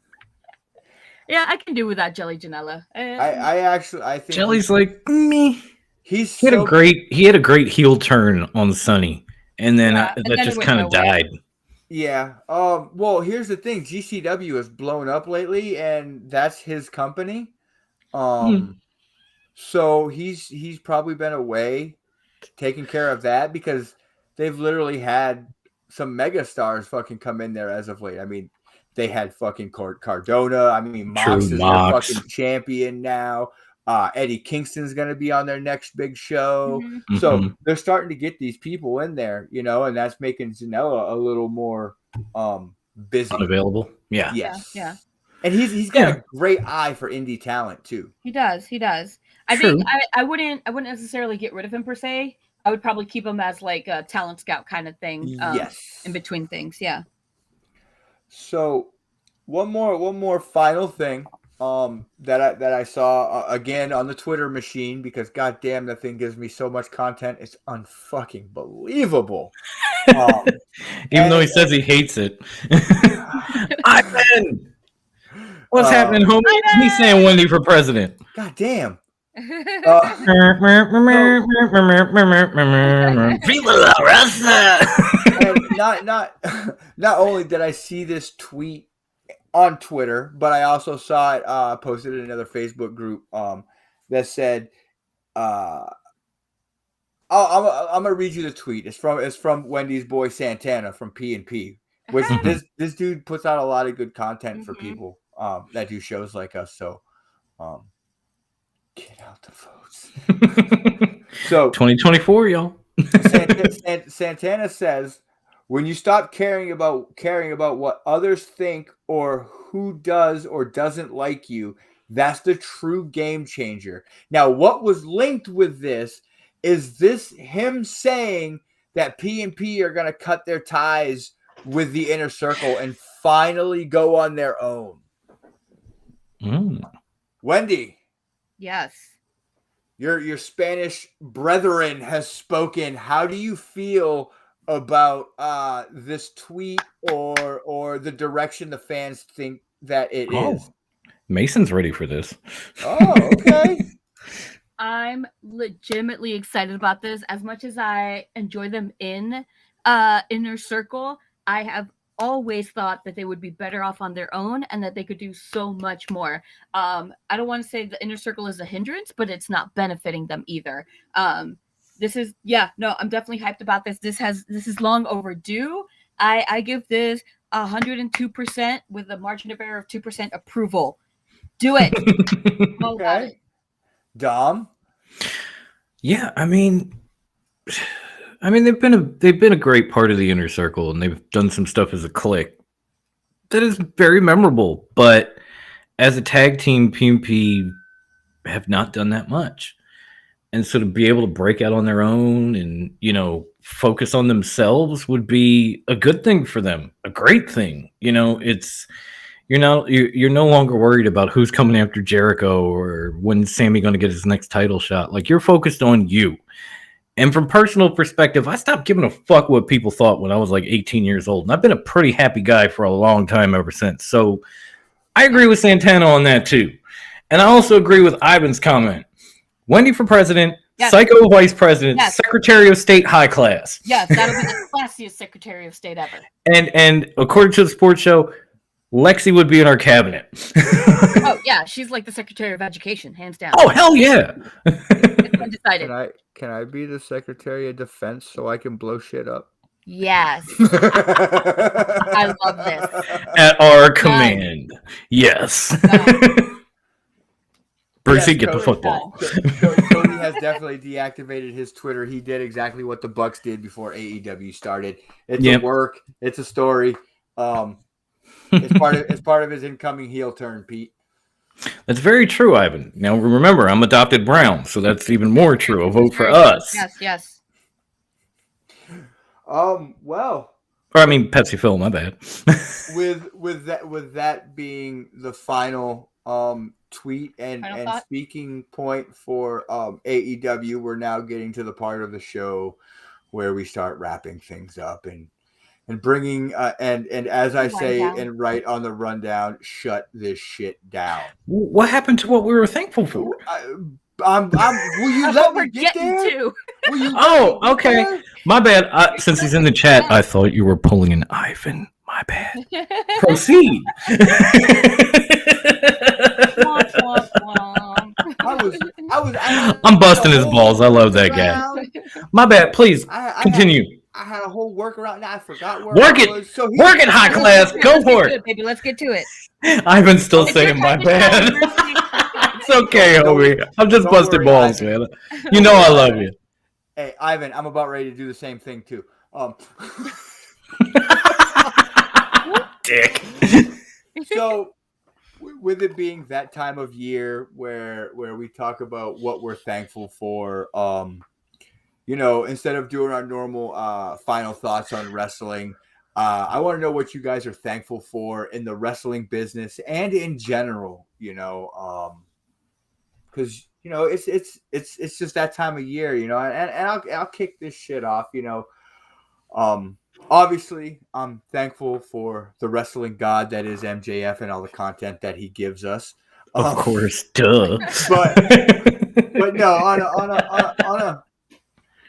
Yeah, I can do without Jelly Janela. I think Jelly's like me. He's He had so a great heel turn on Sunny, and then Yeah, and that then it just went kind of nowhere. died. yeah. Well, here's the thing: GCW has blown up lately, and that's his company. So he's probably been away taking care of that because they've literally had some mega stars fucking come in there as of late. I mean, they had fucking Cardona. I mean, Mox True, is their Mox. fucking champion now. Eddie Kingston's going to be on their next big show. Mhm. So Mhm. they're starting to get these people in there, you know, and that's making Zanella a little more busy. Unavailable. Yeah. Yes. Yeah. And he's got a great eye for indie talent too. He does. He does. I True. think I wouldn't necessarily get rid of him per se. I would probably keep him as like a talent scout kind of thing. Yes. In between things. Yeah. So one more final thing that I saw again on the Twitter machine because goddamn that thing gives me so much content. It's unfucking believable. Even though he says he hates it. Ivan! What's happening, homie? He's saying Wendy for president. God damn. Viva la raza! And not only did I see this tweet on Twitter, but I also saw it posted in another Facebook group that said I'm gonna read you the tweet. It's from Wendy's boy Santana from P&P, which this dude puts out a lot of good content for people that do shows like us. So get out the votes. So 2024, y'all. Santana says, when you stop caring about what others think or who does or doesn't like you, that's the true game changer. Now, what was linked with this is this him saying that P&P are going to cut their ties with the Inner Circle and finally go on their own. Wendy. Yes. Your Spanish brethren has spoken. How do you feel about this tweet or the direction the fans think that it is? Mason's ready for this. Oh, okay. I'm legitimately excited about this. As much as I enjoy them in Inner Circle, I have always thought that they would be better off on their own and that they could do so much more. I don't want to say the Inner Circle is a hindrance, but it's not benefiting them either. I'm definitely hyped about this. This is long overdue. I give this 102% with a margin of error of 2% approval. Do it. Okay. Dom? Yeah, I mean they've been a great part of the Inner Circle, and they've done some stuff as a clique that is very memorable. But as a tag team, P&P have not done that much, and so to be able to break out on their own and focus on themselves would be a good thing for them, a great thing. It's you're no longer worried about who's coming after Jericho or when Sammy going to get his next title shot. Like, you're focused on you. And from personal perspective, I stopped giving a fuck what people thought when I was like 18 years old. And I've been a pretty happy guy for a long time ever since. So I agree with Santana on that too. And I also agree with Ivan's comment. Wendy for president, yes. Psycho vice president, yes. Secretary of State high class. Yes, that'll be the classiest Secretary of State ever. And according to the sports show, Lexi would be in our cabinet. Oh yeah, she's like the Secretary of Education, hands down. Oh hell yeah! It's undecided. Can I be the Secretary of Defense so I can blow shit up? Yes. I love this. At our command. Yes. Brucey, get the football. Cody has definitely deactivated his Twitter. He did exactly what the Bucks did before AEW started. It's a work. It's a story. It's part of his incoming heel turn, Pete. That's very true, Ivan. Now remember, I'm adopted brown, so that's even more true. A vote for us. Yes. Well. Or I mean Pepsi Phil, my bad. with that being the final tweet and speaking point for AEW, we're now getting to the part of the show where we start wrapping things up and bringing and as I say and write on the rundown, shut this shit down. What happened to what we were thankful for? Will you That's let what me we're get getting there? to. Will you let Oh, me get okay. there? My bad. Since he's in the chat, I thought you were pulling an Ivan. My bad. Proceed. Womp, womp, womp. I had I'm a busting his whole balls. I love that guy. workaround. My bad. Please continue. I had a whole workaround. Now I forgot where Work I it. was. So Work it, high class. Go Let's get for to it. baby. Let's get to it. Ivan's still It's your saying my time to shine, bad. Mercy. It's okay, homie. I'm just Don't busting worry, balls, Ivan. man. You know I love you. Hey, Ivan, I'm about ready to do the same thing too. Dick. So with it being that time of year where we talk about what we're thankful for, instead of doing our normal final thoughts on wrestling, I want to know what you guys are thankful for in the wrestling business and in general, because it's just that time of year, and I'll kick this shit off, obviously I'm thankful for the wrestling god that is MJF and all the content that he gives us. Of course, duh. But no,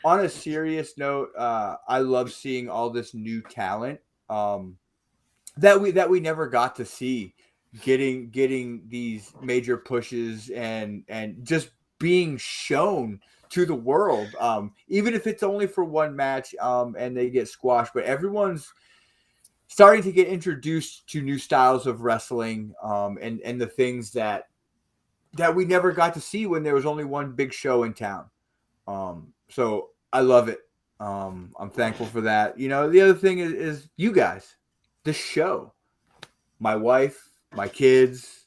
on a serious note, I love seeing all this new talent that we never got to see getting these major pushes and just being shown to the world, even if it's only for one match, and they get squashed. But everyone's starting to get introduced to new styles of wrestling, and the things that we never got to see when there was only one big show in town. So I love it. I'm thankful for that. The other thing is you guys, the show, my wife, my kids,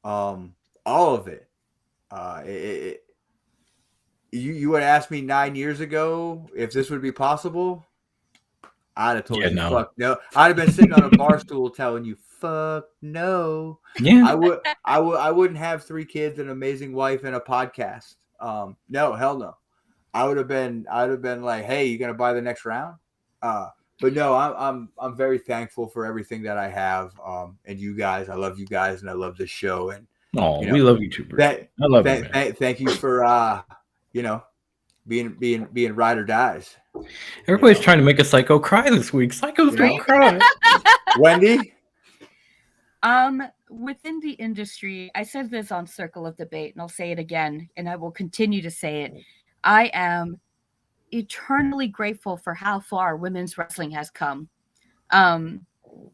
all of it. You would ask me 9 years ago if this would be possible, I'd have told you no. fuck no. I'd have been sitting on a bar stool telling you fuck no. Yeah. I wouldn't have 3 kids, an amazing wife, and a podcast. No, hell no. I'd have been like, hey, you gonna buy the next round? But no, I'm very thankful for everything that I have. And you guys, I love you guys, and I love this show. And we love you too, bro. I love you, man. Thank you for being ride or dies. Everybody's trying to make a Psycho cry this week. Psychos don't cry. Wendy? Within the industry, I said this on Circle of Debate, and I'll say it again, and I will continue to say it. I am eternally grateful for how far women's wrestling has come.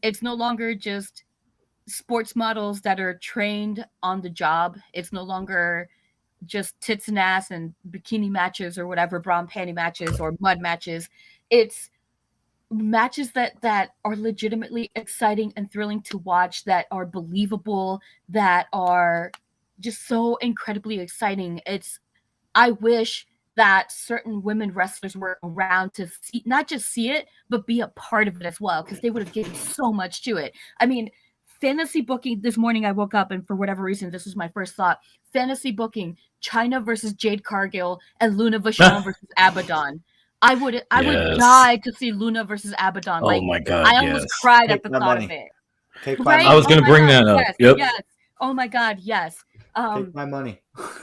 It's no longer just sports models that are trained on the job. It's no longer just tits and ass and bikini matches or whatever, bra and panty matches or mud matches. It's matches that are legitimately exciting and thrilling to watch, that are believable, that are just so incredibly exciting. I wish that certain women wrestlers were around to see, not just see it, but be a part of it as well, because they would have given so much to it. I mean, fantasy booking, this morning I woke up and for whatever reason, this was my first thought. Fantasy booking, Chyna versus Jade Cargill and Luna Vachon versus Abaddon. I would die to see Luna versus Abaddon. Oh my God, I almost cried at the thought of it. Right? I was going to bring that up. Yes, Yep. yes. Oh my God, yes. Take my money.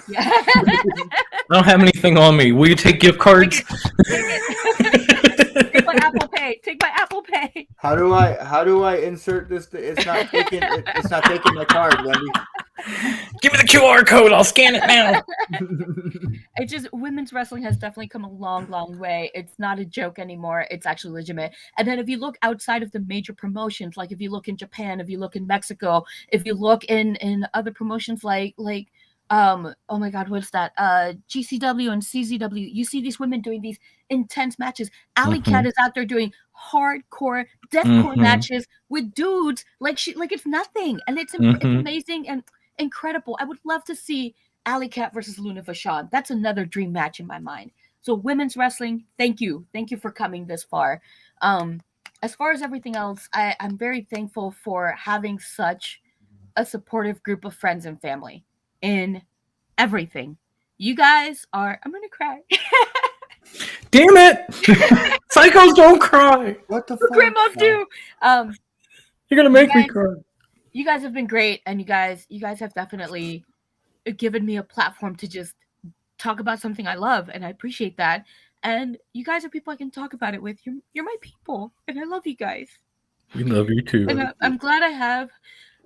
Yeah. I don't have anything on me. Will you take gift cards? Take my Apple Pay. Take my Apple Pay. How do I insert this? It's not taking my card, Wendy. Give me the QR code. I'll scan it now. It's just, women's wrestling has definitely come a long, long way. It's not a joke anymore. It's actually legitimate. And then if you look outside of the major promotions, like if you look in Japan, if you look in Mexico, if you look in other promotions like oh my God, what's that? GCW and CZW. You see these women doing these intense matches. Alley Cat is out there doing hardcore, deathcore matches with dudes like it's nothing, and it's amazing and incredible. I would love to see Alley Cat versus Luna Vachon. That's another dream match in my mind. So women's wrestling, thank you for coming this far. As far as everything else, I'm very thankful for having such a supportive group of friends and family in everything. You guys are, I'm gonna cry. Damn it! Psychos don't cry. What the fuck? Grandmas do. You're gonna make me cry. You guys have been great, and you guys have definitely given me a platform to just talk about something I love, and I appreciate that. And you guys are people I can talk about it with. You're my people, and I love you guys. We love you too. And I'm glad I have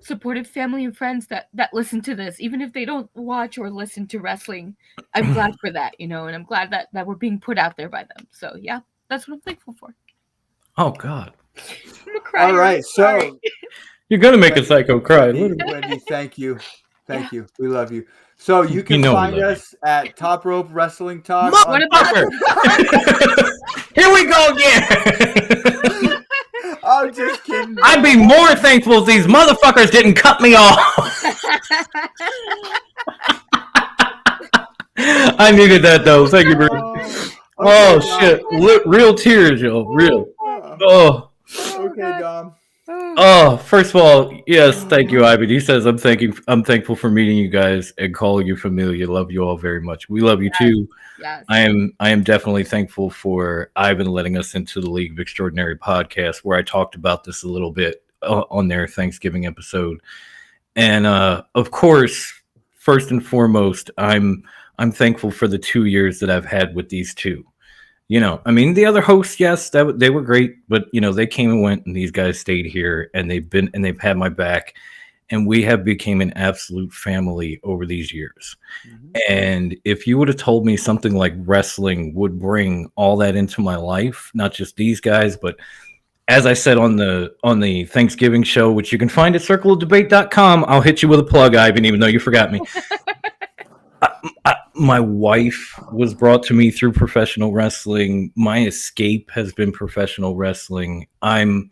supportive family and friends that listen to this, even if they don't watch or listen to wrestling. I'm glad for that, and I'm glad that we're being put out there by them. So yeah, that's what I'm thankful for. Oh God. I'm a crier. All right, so You're gonna make a psycho cry. Wendy, thank you. Thank you. We love you. So you can You know we find love us at Top Rope Wrestling Talk. What about Here we go again. I'm just kidding. I'd be more thankful if these motherfuckers didn't cut me off. I needed that though. Thank you, Bruce. Oh shit! Real tears, yo. Real. Oh. Okay, Dom. Oh, first of all, yes, thank you, Ivan. He says I'm thankful for meeting you guys and calling you familiar. Love you all very much. We love you too. Yes. I am definitely thankful for Ivan letting us into the League of Extraordinary podcast, where I talked about this a little bit on their Thanksgiving episode. And of course, first and foremost, I'm thankful for the 2 years that I've had with these two. I mean, the other hosts, yes, they were great, but they came and went, and these guys stayed here, and they've had my back, and we have became an absolute family over these years. Mm-hmm. And if you would have told me something like wrestling would bring all that into my life, not just these guys, but as I said on the Thanksgiving show, which you can find at circleofdebate.com, I'll hit you with a plug, Ivan, even though you forgot me. My wife was brought to me through professional wrestling. My escape has been professional wrestling. I've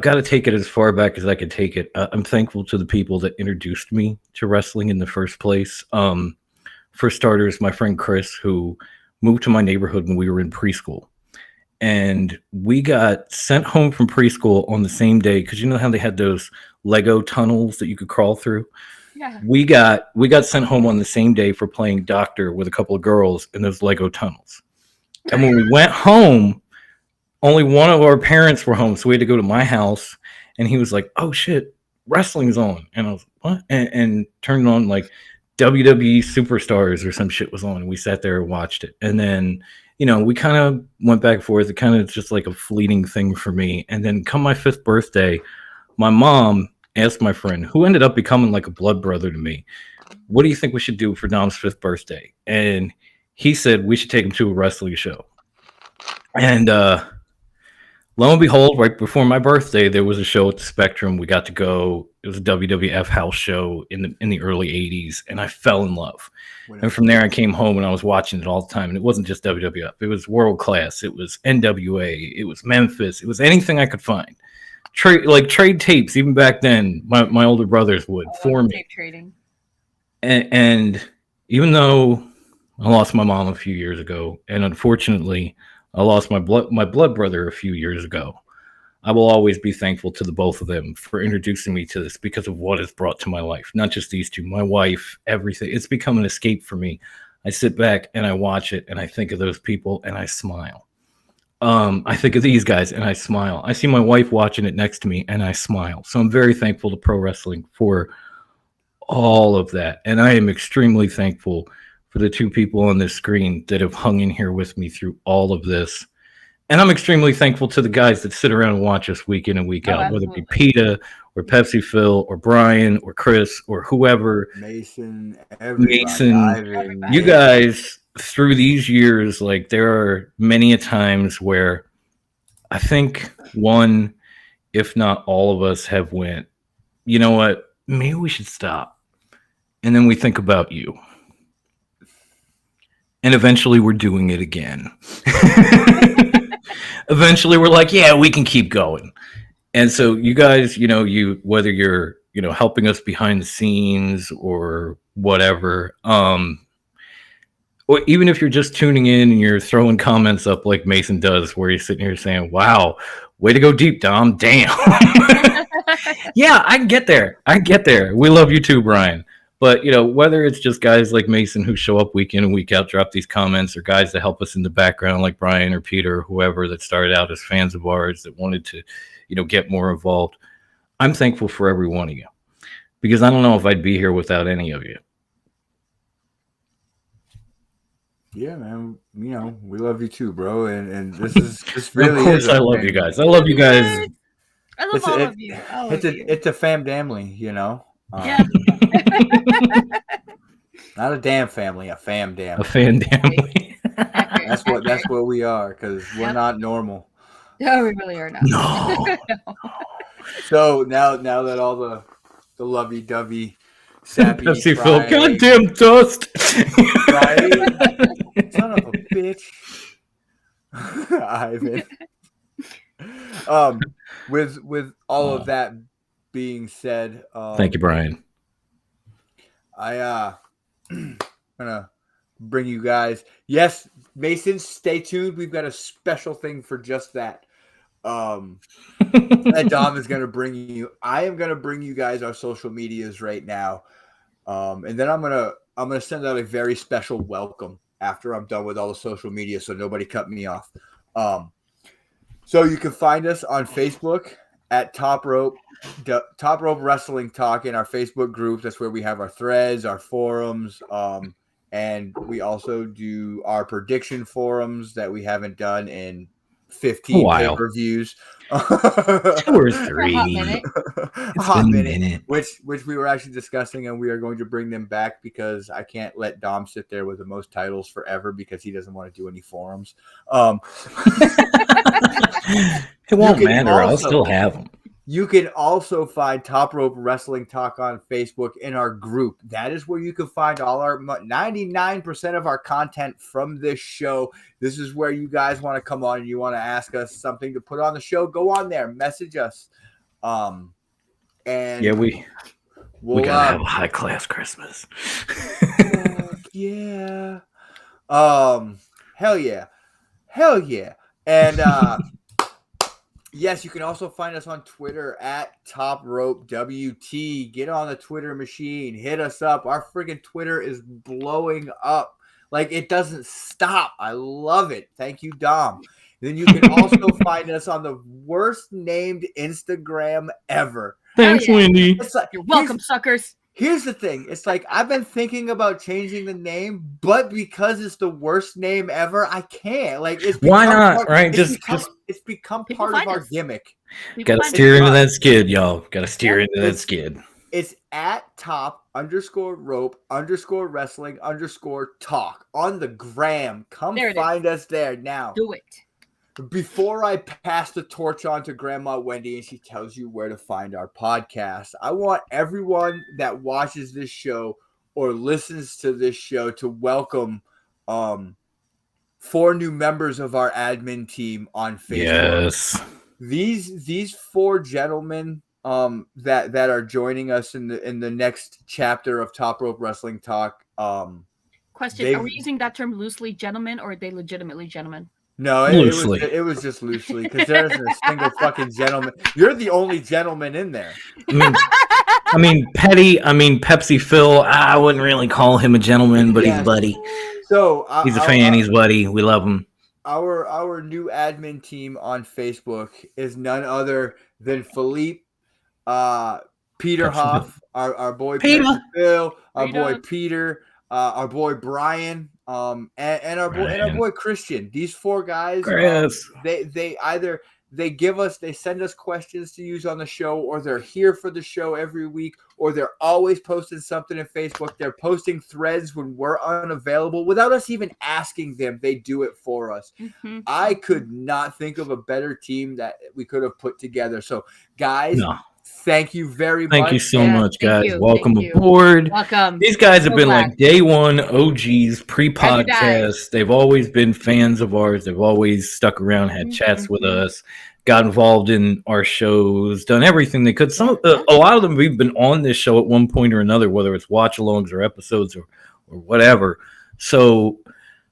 got to take it as far back as I could take it. I'm thankful to the people that introduced me to wrestling in the first place. For starters, my friend Chris, who moved to my neighborhood when we were in preschool. And we got sent home from preschool on the same day, because you know how they had those Lego tunnels that you could crawl through? Yeah. We got sent home on the same day for playing doctor with a couple of girls in those Lego tunnels. And when we went home, only one of our parents were home, so we had to go to my house. And he was like, "Oh shit, wrestling's on!" And I was what? And turned on like WWE Superstars or some shit was on. And we sat there and watched it. And then we kind of went back and forth. It kind of just like a fleeting thing for me. And then come my 5th birthday, my mom asked my friend, who ended up becoming like a blood brother to me, "What do you think we should do for Dom's 5th birthday?" And he said we should take him to a wrestling show. And lo and behold, right before my birthday, there was a show at the Spectrum. We got to go. It was a WWF house show in the early 80s, and I fell in love. And from there, I came home and I was watching it all the time. And it wasn't just WWF. It was World Class. It was NWA. It was Memphis. It was anything I could find. Trade tapes, even back then, my older brothers would for me. Tape trading. And even though I lost my mom a few years ago, and unfortunately I lost my blood brother a few years ago, I will always be thankful to the both of them for introducing me to this, because of what it's brought to my life. Not just these two, my wife, everything. It's become an escape for me. I sit back and I watch it, and I think of those people and I smile. I think of these guys and I smile. I see my wife watching it next to me and I smile. So I'm very thankful to pro wrestling for all of that. And I am extremely thankful for the two people on this screen that have hung in here with me through all of this. And I'm extremely thankful to the guys that sit around and watch us week in and week out, whether it be PETA or Pepsi Phil or Brian or Chris or whoever. Mason, Ivan, you guys, through these years, like, there are many a times where I think one, if not all of us, have went, you know what, maybe we should stop. And then we think about you. And eventually we're doing it again. Eventually we're like, yeah, we can keep going. And so you guys, whether you're, helping us behind the scenes or whatever, or even if you're just tuning in and you're throwing comments up like Mason does, where he's sitting here saying, "Wow, way to go deep, Dom. Damn." Yeah, I get there. We love you too, Brian. But, whether it's just guys like Mason who show up week in and week out, drop these comments, or guys that help us in the background like Brian or Peter or whoever that started out as fans of ours that wanted to, get more involved, I'm thankful for every one of you, because I don't know if I'd be here without any of you. Yeah, man. You know, we love you too, bro. And this really Of course, is. I love you guys. I love you guys. I love It's all it, of you. All of you. it's a family, you know. Yeah. Not a damn family, a fam damn. A fan family. Accurate. That's what we are because we're Yep. not normal. No, we really are not. No. So now that all the lovey dovey sappy Pepsi Phil, Friday, goddamn dust. right? Son of a bitch. Ivan. With all of that being said, Thank you, Brian. I gonna bring you guys. Yes, Mason, stay tuned. We've got a special thing for just that. That Dom is gonna bring you. I am gonna bring you guys our social medias right now. And then I'm gonna send out a very special welcome after I'm done with all the social media, so nobody cut me off. So you can find us on Facebook at Top Rope Wrestling Talk in our Facebook group. That's where we have our threads, our forums, and we also do our prediction forums that we haven't done in 15 pay-per-views. 2 or 3. A hot minute. Which we were actually discussing, and we are going to bring them back because I can't let Dom sit there with the most titles forever because he doesn't want to do any forums. It won't matter. I'll still have them. You can also find Top Rope Wrestling Talk on Facebook in our group. That is where you can find all our 99% of our content from this show. This is where you guys want to come on and you want to ask us something to put on the show. Go on there, message us. And yeah, we gotta have a high class Christmas. Yeah. Hell yeah. And yes, you can also find us on Twitter at Top Rope WT. Get on the Twitter machine. Hit us up. Our freaking Twitter is blowing up. Like, it doesn't stop. I love it. Thank you, Dom. Then you can also find us on the worst named Instagram ever. Thanks, Wendy. It's like, You're welcome, suckers. Here's the thing. It's like I've been thinking about changing the name, but because it's the worst name ever, I can't. Like, it's why not? Part, right? It's become part of our gimmick. Gotta steer into that skid, y'all. Gotta steer into that skid. It's at top_rope_wrestling_talk on the gram. Come find us there now. Do it. Before I pass the torch on to Grandma Wendy and she tells you where to find our podcast, I want everyone that watches this show or listens to this show to welcome 4 new members of our admin team on Facebook. Yes. These 4 gentlemen that are joining us in the next chapter of Top Rope Wrestling Talk. Question: are we using that term loosely, gentlemen, or are they legitimately gentlemen? No, it was just loosely because there isn't a single fucking gentleman. You're the only gentleman in there. I mean, Pepsi Phil. I wouldn't really call him a gentleman, but he's a buddy. So he's a fan. He's a buddy. We love him. Our new admin team on Facebook is none other than Philippe, Peter Hoff, our boy Peter Phil, our boy Peter, our boy Brian. And our boy Christian. These 4 guys, they send us questions to use on the show, or they're here for the show every week, or they're always posting something in Facebook. They're posting threads when we're unavailable without us even asking them. They do it for us. Mm-hmm. I could not think of a better team that we could have put together. So, guys. No. Thank you very much. Thank you so much, guys. Welcome aboard. Welcome. These guys have been like day one OGs, pre-podcast. They've always been fans of ours. They've always stuck around, had chats with us, got involved in our shows, done everything they could. A lot of them we've been on this show at one point or another, whether it's watch-alongs or episodes or whatever. So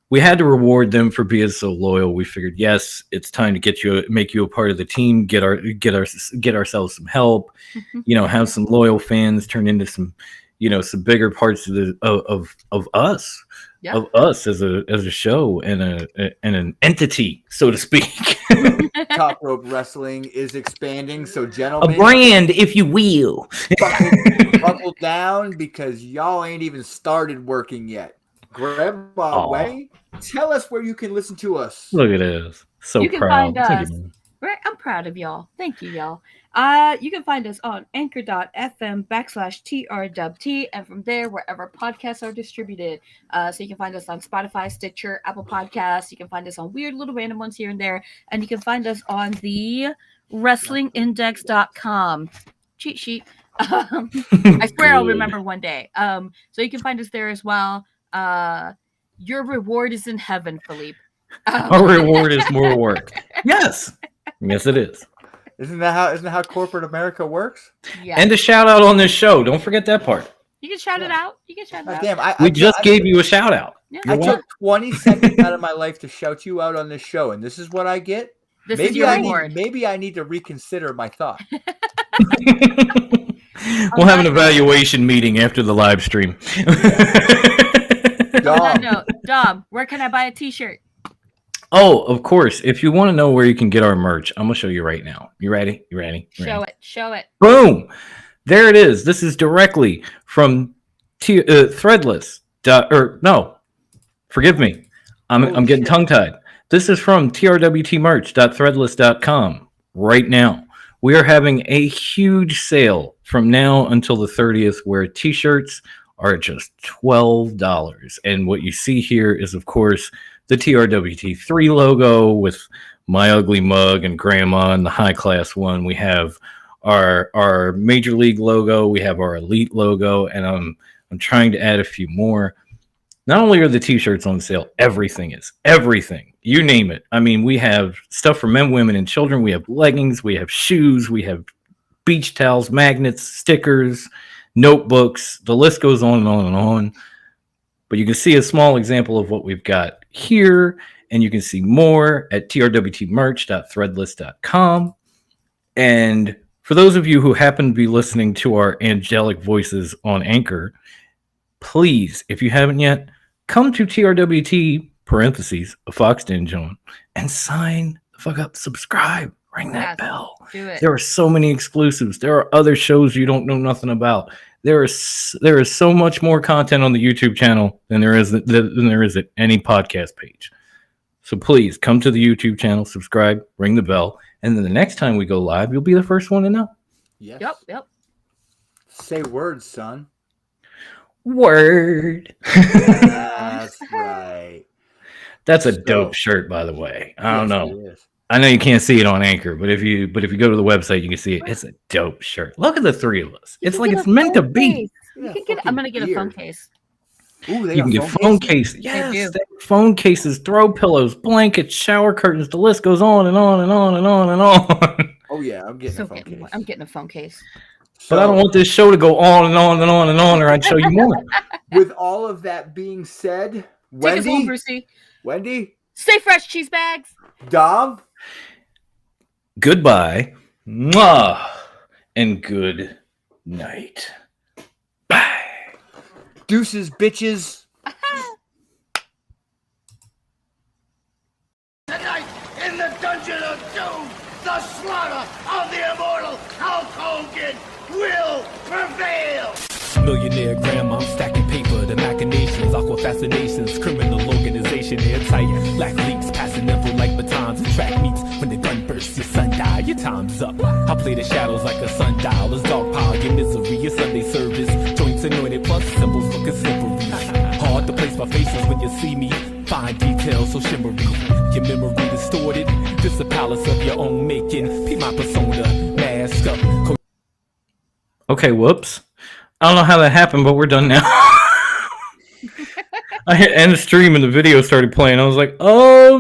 we had to reward them for being so loyal. We figured, yes, it's time to make you a part of the team, get ourselves some help, have some loyal fans, turn into some bigger parts of us, of us as a show and an entity, so to speak. Top Rope Wrestling is expanding, so gentlemen, a brand, if you will. Buckle down because y'all ain't even started working yet. Grandma Wendy, tell us where you can listen to us. Look at this. So You can proud. find Thank us. you, man. Right, I'm proud of y'all. Thank you, y'all. You can find us on anchor.fm/TRWT, and from there, wherever podcasts are distributed. So you can find us on Spotify, Stitcher, Apple Podcasts. You can find us on weird little random ones here and there. And you can find us on the wrestlingindex.com cheat sheet. I swear I'll Good. remember one day. So you can find us there as well. Your reward is in heaven, Philippe. Our reward is more work. Yes. Yes, it is. Isn't that how corporate America works? Yeah. And a shout out on this show. Don't forget that part. You can shout it out. You can shout it out. Damn, We just gave you a shout out. Yeah. I took 20 seconds out of my life to shout you out on this show, and this is what I get. This is your reward. Maybe I need to reconsider my thought. We'll have an evaluation meeting after the live stream. On that note, Dom, where can I buy a t-shirt? Oh, of course. If you want to know where you can get our merch, I'm going to show you right now. You ready? You ready? Show it. Show it. Boom. There it is. This is directly from Threadless. No, forgive me. I'm getting tongue-tied. This is from trwtmerch.threadless.com right now. We are having a huge sale from now until the 30th where t-shirts are just $12. And what you see here is, of course, the TRWT3 logo with my ugly mug and grandma and the high class one. We have our Major League logo. We have our Elite logo. And I'm trying to add a few more. Not only are the t-shirts on sale, everything is. Everything. You name it. I mean, we have stuff for men, women, and children. We have leggings. We have shoes. We have beach towels, magnets, stickers, notebooks. The list goes on and on and on. But you can see a small example of what we've got here. And you can see more at trwtmerch.threadless.com. And for those of you who happen to be listening to our angelic voices on Anchor, please, if you haven't yet, come to TRWT, parentheses, a Fox Den John, and sign the fuck up, subscribe, ring that bell. Do it. There are so many exclusives. There are other shows you don't know nothing about. There is so much more content on the YouTube channel than there is at any podcast page. So please come to the YouTube channel, subscribe, ring the bell, and then the next time we go live, you'll be the first one to know. Yes. Yep. Say words, son. Word. That's right. That's a dope shirt, by the way. I don't know. It is. I know you can't see it on Anchor, but if you go to the website, you can see it. It's a dope shirt. Look at the three of us. It's like it's meant to be. I'm gonna get a phone case. Ooh, You can get phone cases. Yes, do. they have phone cases, throw pillows, blankets, shower curtains. The list goes on and on and on and on and on. Oh yeah, I'm getting a phone case. I'm getting a phone case. But I don't want this show to go on and on and on and on, or I'd show you more. With all of that being said, Take us home, Brucey. Wendy, Stay fresh, cheese bags. Dom, Goodbye, mwah, and good night. Bye. deuces, bitches. Tonight, in the Dungeon of Doom, the slaughter of the immortal Hulk Hogan will prevail. Millionaire grandma stacking paper, the machinations, aqua fascinations, criminal organization airtight. Black leaks passing info like batons and track meets. When the gun bursts, your son die, your time's up. I play the shadows like a sundial, it's dog pile, your misery, your Sunday service. Joints anointed plus symbols looking slippery. Hard to place my faces when you see me. Fine details so shimmery. Your memory distorted. This a palace of your own making. Be my persona, mask up. Okay, whoops. I don't know how that happened, but we're done now. I hit end stream and the video started playing. I was like, oh